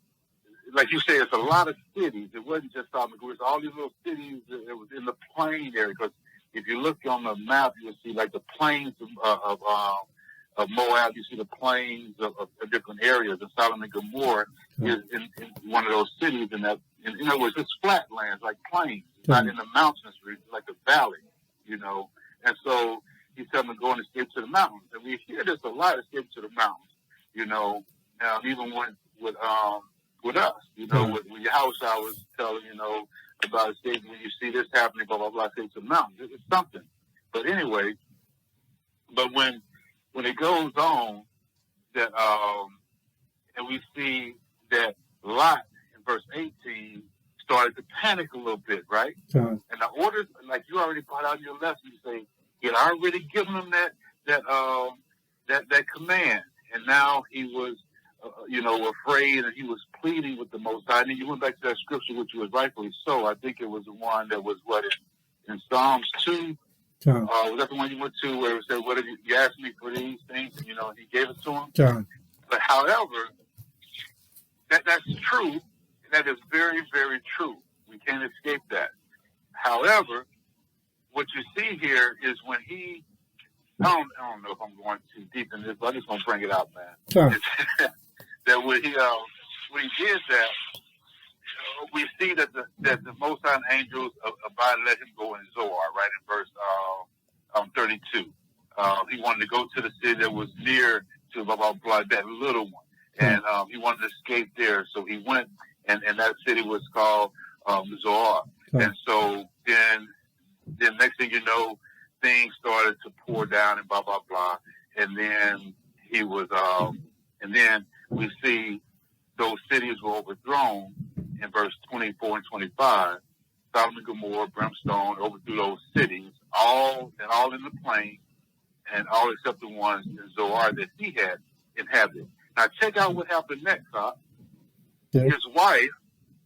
like you say, it's a lot of cities. It wasn't just Sodom and Gomorrah. It's all these little cities that was in the plain area. Because if you look on the map, you'll see like the plains of Moab. You see the plains of different areas. And Sodom and Gomorrah is in one of those cities. In other words, it's flatlands, like plains. It's not in the mountains, like a valley, And so he's telling them to go and escape to the mountains. And we hear this a lot, escape to the mountains, even with us, with Yahawashi, I was telling, about escaping. When you see this happening, blah, blah, blah, escape to the mountains. It's something. But anyway, when it goes on, that, and we see that Lot, in verse 18, started to panic a little bit, right? And the orders, like you already brought out in your lesson, you say, he had already given him that command. And now he was, afraid, and he was pleading with the Most High. And then you went back to that scripture, which was rightfully so. I think it was the one that was in Psalms 2. Was that the one you went to where it said, "What did you ask me for these things?" And he gave it to him. But however, that's true. That is very, very true. We can't escape that. However, what you see here is when he, I don't know if I'm going too deep in this, but I'm just going to bring it out, man. That when he did that, we see that the Most High angels abide let him go in Zoar, right, in verse 32. He wanted to go to the city that was near to blah, blah, blah, that little one. And he wanted to escape there. So he went, and that city was called Zoar. And so then next thing you know, things started to pour down and blah, blah, blah. And then he was, and then we see those cities were overthrown in verse 24 and 25. Sodom and Gomorrah, brimstone, overthrew those cities, all in the plain, and all except the ones in Zoar that he had inhabited. Now check out what happened next, huh? His wife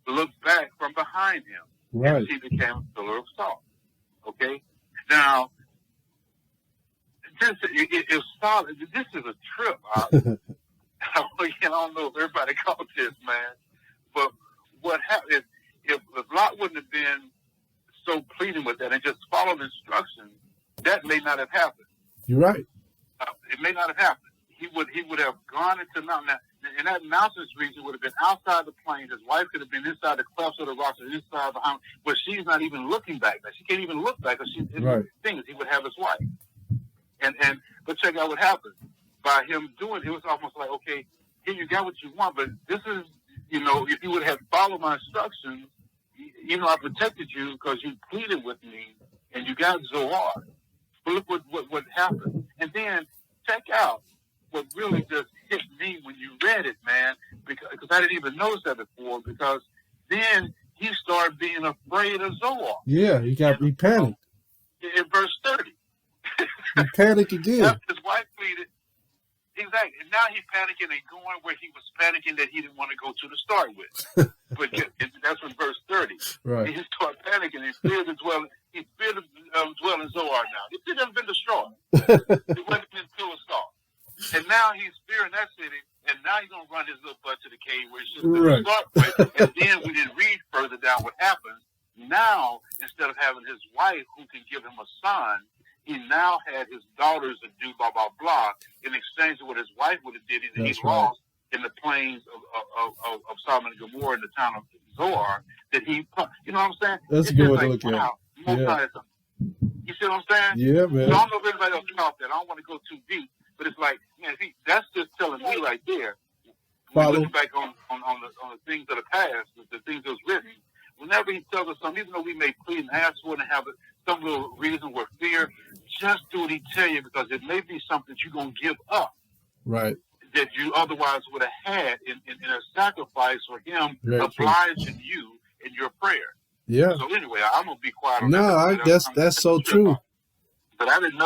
looked back from behind him, and she became a pillar of salt. Okay? Now, this is solid. This is a trip. I don't know if everybody caught this, man. But what happened if Lot wouldn't have been so pleading with that and just followed instructions, that may not have happened. You're right. It may not have happened. He would have gone into the mountain. Now, and that mountainous region would have been outside the plains. His wife could have been inside the clefts of the rocks or inside the mountain, where she's not even looking back. Now, she can't even look back because she's in the things. He would have his wife. But check out what happened. By him doing it, was almost like, okay, here you got what you want, but this is, if you would have followed my instructions, I protected you because you pleaded with me and you got Zoar. But look what happened. And then check out what really just hit me when you read it, man, because I didn't even notice that before, because then he started being afraid of Zoar. Yeah, he panicked. In verse 30. He panicked again. His wife pleaded. Exactly. And now he's panicking and going where he was panicking that he didn't want to go to start with. But that's in verse 30. Right. He started panicking. He feared to dwell in Zoar now. It hadn't been destroyed. It wasn't been still installed. And now he's fearing that city, and now he's going to run his little butt to the cave where he should start with. And then we didn't read further down what happens. Now, instead of having his wife who can give him a son, he now had his daughters to do blah, blah, blah, in exchange of what his wife would have did. He lost in the plains of Sodom and Gomorrah in the town of Zoar, that he, you know what I'm saying? That's a good way to look at it. Yeah. You see what I'm saying? Yeah, man. So I don't know if anybody else caught that. I don't want to go too deep, but it's like, man, that's just telling me right there. Looking back on the things that are past, the things that was written, whenever he tells us something, even though we may plead and ask for it and have some little reason with fear, just do what he tell you, because it may be something that you're going to give up. Right. That you otherwise would have had in a sacrifice for him obliging you in your prayer. Yeah. So anyway, I'm going to be quiet on that. That's so true. But I didn't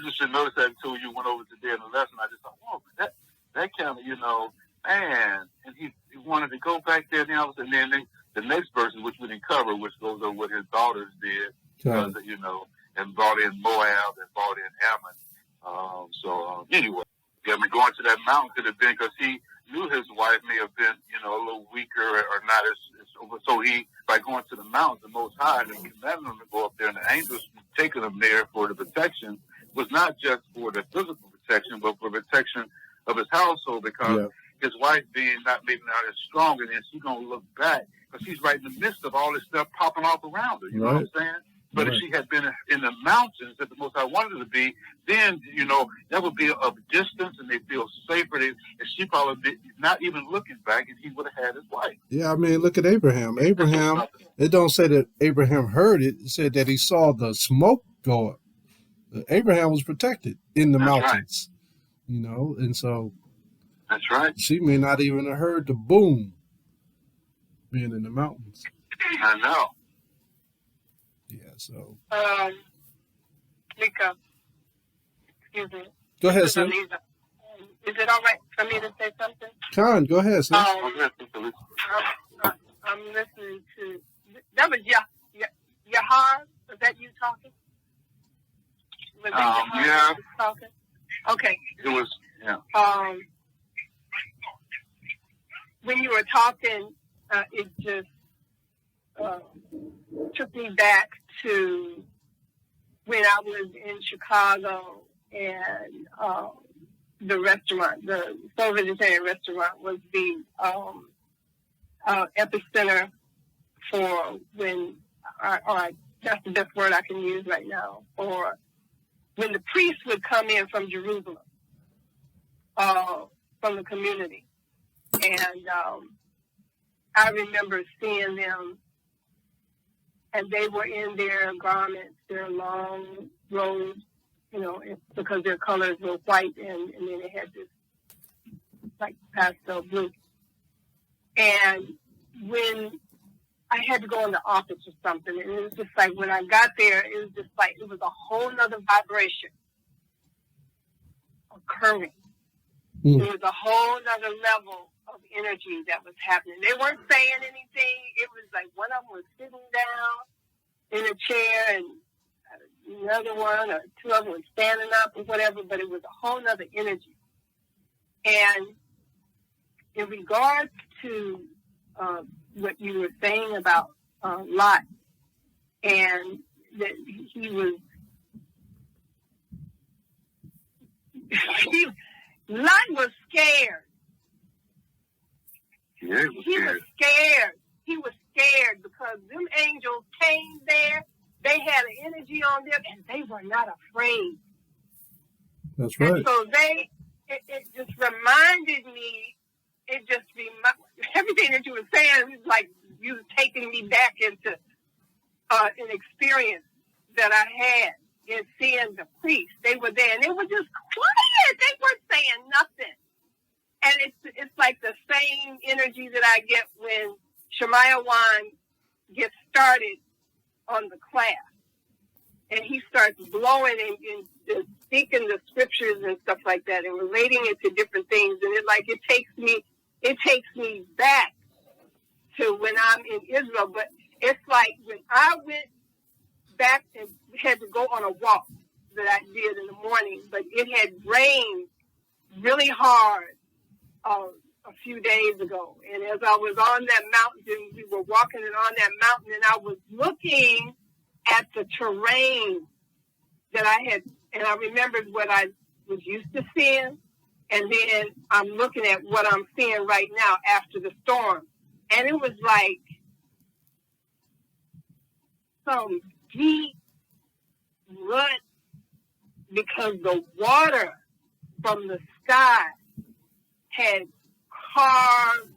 just notice that until you went over today in the lesson. I just thought, oh, that kind of, man. And he wanted to go back there now, and then the next verse, which we didn't cover, which goes over what his daughters did, and brought in Moab and brought in Ammon. Anyway, going to that mountain could have been because he knew his wife may have been, a little weaker or not as. So he, by going to the mountain, the Most High, and commanding him to go up there, and the angels taking him there for the protection, was not just for the physical protection, but for protection of his household, because his wife being maybe not as strong, and then she's going to look back because she's right in the midst of all this stuff popping off around her. You know what I'm saying? But if she had been in the mountains that the Most High wanted her to be, then, that would be of distance and they feel safer. And she probably not even looking back, and he would have had his wife. Yeah, I mean, look at Abraham. It don't say that Abraham heard it. It said that he saw the smoke go up. Abraham was protected in the mountains, and so. That's right. She may not even have heard the boom being in the mountains. I know. Yeah, so. Mika, excuse me. Go ahead, sir. Is it all right for me to say something? Khan, go ahead, sir. I'm listening to, that was Yahar. Was that you talking? Was that yeah. Talking? Okay. It was, yeah. When you were talking, it just took me back to when I was in Chicago, and the restaurant, the Soul Vegetarian restaurant, was the epicenter for when, that's the best word I can use right now, or when the priests would come in from Jerusalem, from the community. And I remember seeing them, and they were in their garments, their long robes, because their colors were white, and then they had this like pastel blue. And when I had to go in the office or something, and it was just like when I got there, it was just like it was a whole nother vibration occurring. It was a whole nother level of energy that was happening. They weren't saying anything. It was like one of them was sitting down in a chair, and another one or two of them were standing up or whatever, but it was a whole nother energy. And in regards to what you were saying about Lot, and that he was Lot was scared. Yeah, He was scared. He was scared because them angels came there. They had an energy on them, and they were not afraid. That's right. And so it just reminded me. Everything that you were saying is like you were taking me back into an experience that I had in seeing the priests. They were there, and they were just quiet. They weren't saying nothing. And it's like the same energy that I get when Shemaiah Wan gets started on the class. And he starts blowing and speaking the scriptures and stuff like that and relating it to different things. And it takes me back to when I'm in Israel. But it's like when I went back and had to go on a walk that I did in the morning, but it had rained really hard a few days ago. And as I was on that mountain, we were walking on that mountain, and I was looking at the terrain that I had, and I remembered what I was used to seeing, and then I'm looking at what I'm seeing right now after the storm. And it was like some deep rut because the water from the sky had carved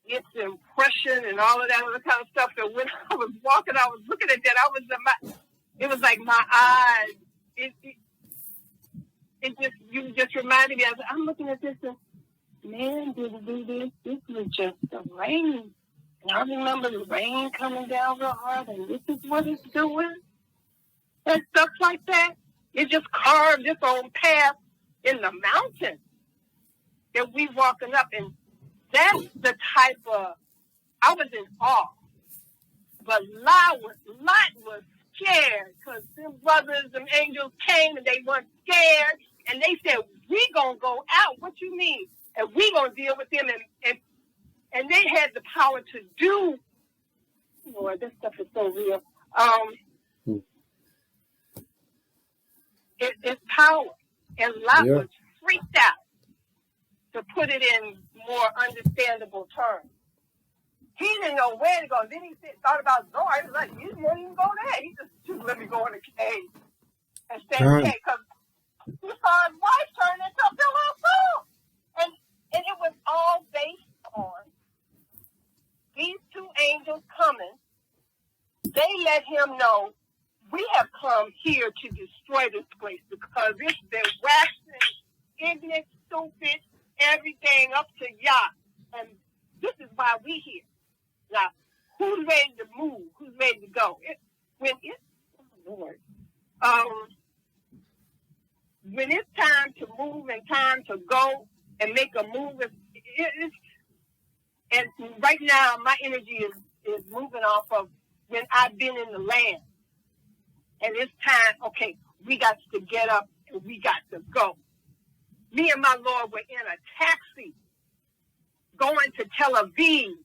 its impression and all of that other kind of stuff. And when I was walking, I was looking at that. It was like my eyes. You just reminded me. I'm looking at this and, man, didn't do this. This was just the rain. And I remember the rain coming down real hard, and this is what it's doing. And stuff like that. It just carved its own path in the mountain that we walking up. And that's the type of, I was in awe. But Lot was scared because them brothers, them angels came and they weren't scared. And they said, we going to go out. What you mean? And we going to deal with them. And they had the power to do. Lord, this stuff is so real. It's power. And Lot was freaked out, to put it in more understandable terms. He didn't know where to go. Then he thought about Zoar. He was like, you didn't even go there. He just let me go in the cave and stay in the cave. Because he saw his wife turn into a pillar of salt. And it was all based on these two angels coming. They let him know, we have come here to destroy this place because it's been waxing, ignorant, stupid, everything up to Yah. And this is why we here. Now, who's ready to move? Who's ready to go? When it's time to move and time to go and make a move, and right now my energy is moving off of when I've been in the land. And it's time, okay, we got to get up and we got to go. Me and my Lord were in a taxi going to Tel Aviv.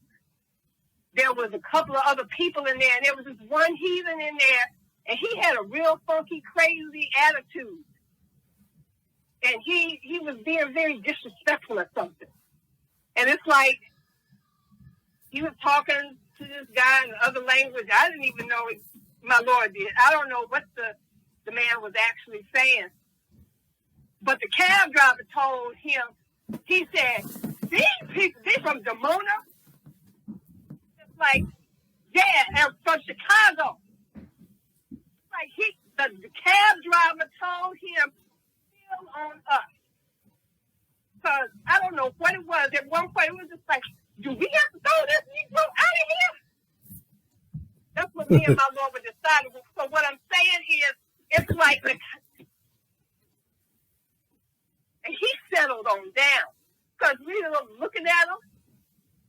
There was a couple of other people in there, and there was this one heathen in there, and he had a real funky, crazy attitude. And he was being very disrespectful or something. And it's like he was talking to this guy in other language. I didn't even know it. My Lord did. I don't know what the man was actually saying. But the cab driver told him, he said, these people, they from Demona? It's like, yeah, they're from Chicago. Like the cab driver told him, still on us. Because I don't know what it was. At one point, it was just like, do we have to throw this Negro out of here? That's what me and my Lord were deciding. So what I'm saying is, it's like, and he settled on down. Because we were looking at him.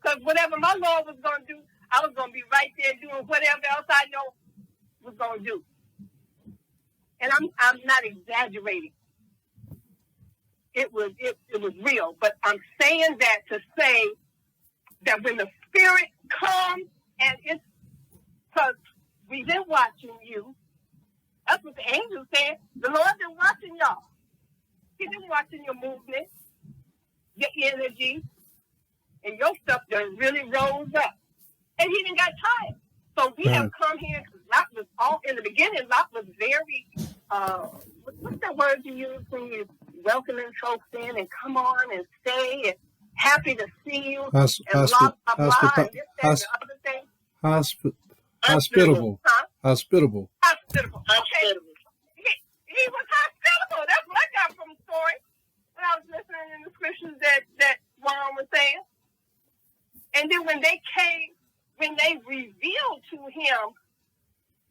Because whatever my Lord was going to do, I was going to be right there doing whatever else I know was going to do. And I'm not exaggerating. It was real. But I'm saying that to say that when the Spirit comes, and it's because we've been watching you. That's what the angel said. The Lord's been watching y'all. He's been watching your movement, your energy, and your stuff done really rose up. And he done got tired. So we have come here, because Lot was all, in the beginning, Lot was very, what's that word you use when you welcoming folks in and come on and stay and happy to see you, and blah, blah, blah, and this, that, and the other thing. Hospitable. Huh? Hospitable. Hospitable. Okay. He was hospitable. That's what I got from the story when I was listening in the scriptures that Juan was saying. And then when they revealed to him,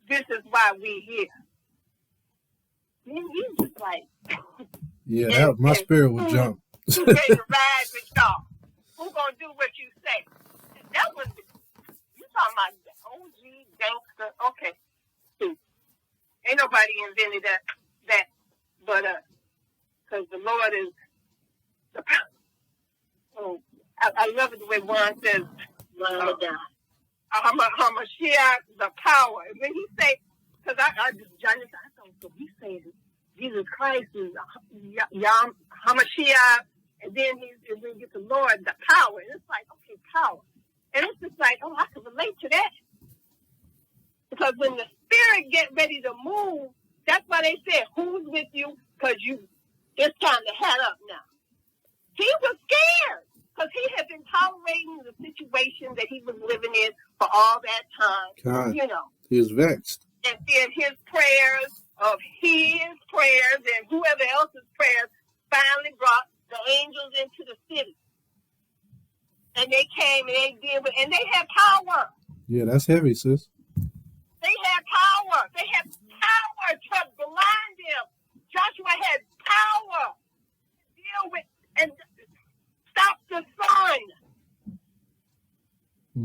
this is why we're here. Then he was like, yeah, my spirit would jump. Who gave the ride with y'all? Who gonna do what you say? That was, you talking about the OG gangster. Okay. Ain't nobody invented that but because the Lord is the power. Oh, I love it the way Juan says, Hamashiach, the power. And when he say, because I thought, so he says Jesus Christ is Hamashiach, and then we get the Lord, the power. And it's like, okay, power. And it's just like, oh, I can relate to that. Because when the spirit get ready to move, that's why they said, who's with you? Because it's time to head up now. He was scared because he had been tolerating the situation that he was living in for all that time. God, you know. He was vexed. And then his prayers and whoever else's prayers finally brought the angels into the city. And they came and they did it, and they had power. Yeah, that's heavy, sis. They had power. They had power to blind him. Joshua had power to deal with and stop the sun.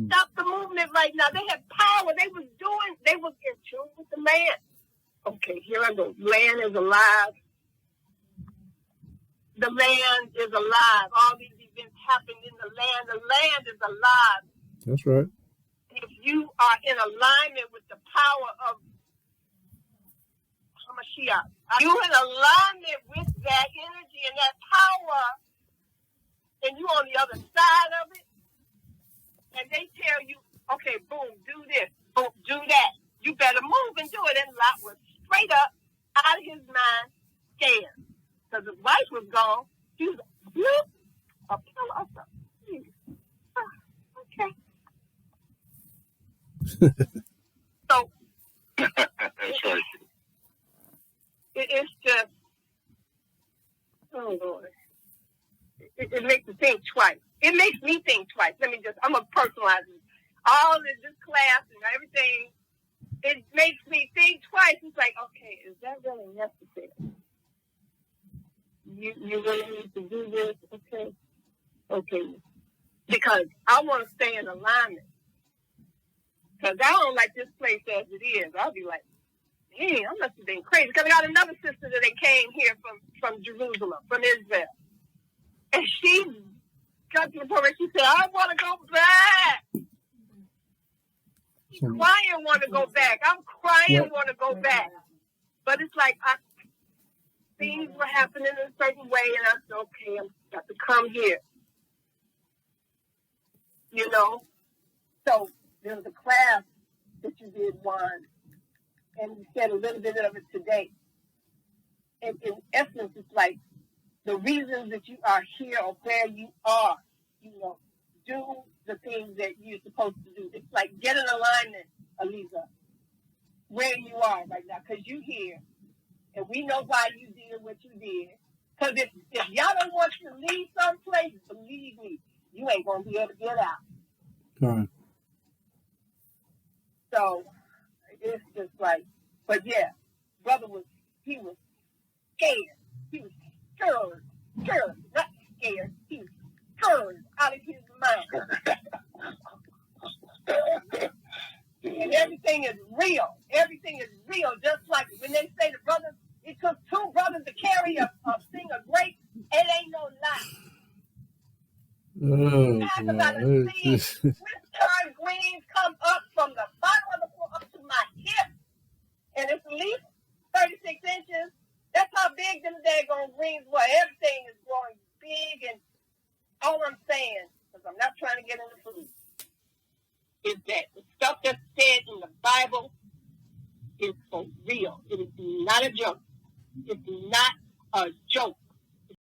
Stop the movement right now. They had power. They was in tune with the land. Okay, here I go. Land is alive. The land is alive. All these events happened in the land. The land is alive. That's right. If you are in alignment with the power of Hamashiach, you're in alignment with that energy and that power, and you on the other side of it, and they tell you, okay, boom, do this, boom, do that. You better move and do it. And Lot was straight up out of his mind, scared. Because his wife was gone. He was a pillow of something. Okay. So that's right. It's just, oh Lord, it makes me think twice. It makes me think twice. I'm gonna personalize it. All of this class and everything, it makes me think twice. It's like, okay, is that really necessary? You really need to do this? Okay. Because I want to stay in alignment. Because I don't like this place as it is. I'll be like, dang, I must have been crazy. Because I got another sister that came here from Jerusalem, from Israel. And she got to the point where she said, I want to go back. She's crying, want to go back. I'm crying, want to go back. But it's like, things were happening in a certain way, and I said, okay, I'm got to come here. You know? So there was a class that you did, Juan, and you said a little bit of it today. And in essence, it's like the reasons that you are here or where you are, you know, do the things that you're supposed to do. It's like get in alignment, Aliza, where you are right now, because you're here. And we know why you did what you did. Because if y'all don't want you to leave someplace, believe me, you ain't going to be able to get out. Right. So it's just like, but yeah, brother was scared. He was scared, not scared. He was scared out of his mind. And everything is real. Everything is real. Just like when they say the brothers, it took two brothers to carry a thing of grapes. It ain't no lie. Talk about a seed. With time, greens come up from the bottom of the floor up to my hip. And it's at least 36 inches. That's how big them daggone greens were. I'm not trying to get into food, is that the stuff that's said in the Bible is for real. It is not a joke. It's not a joke.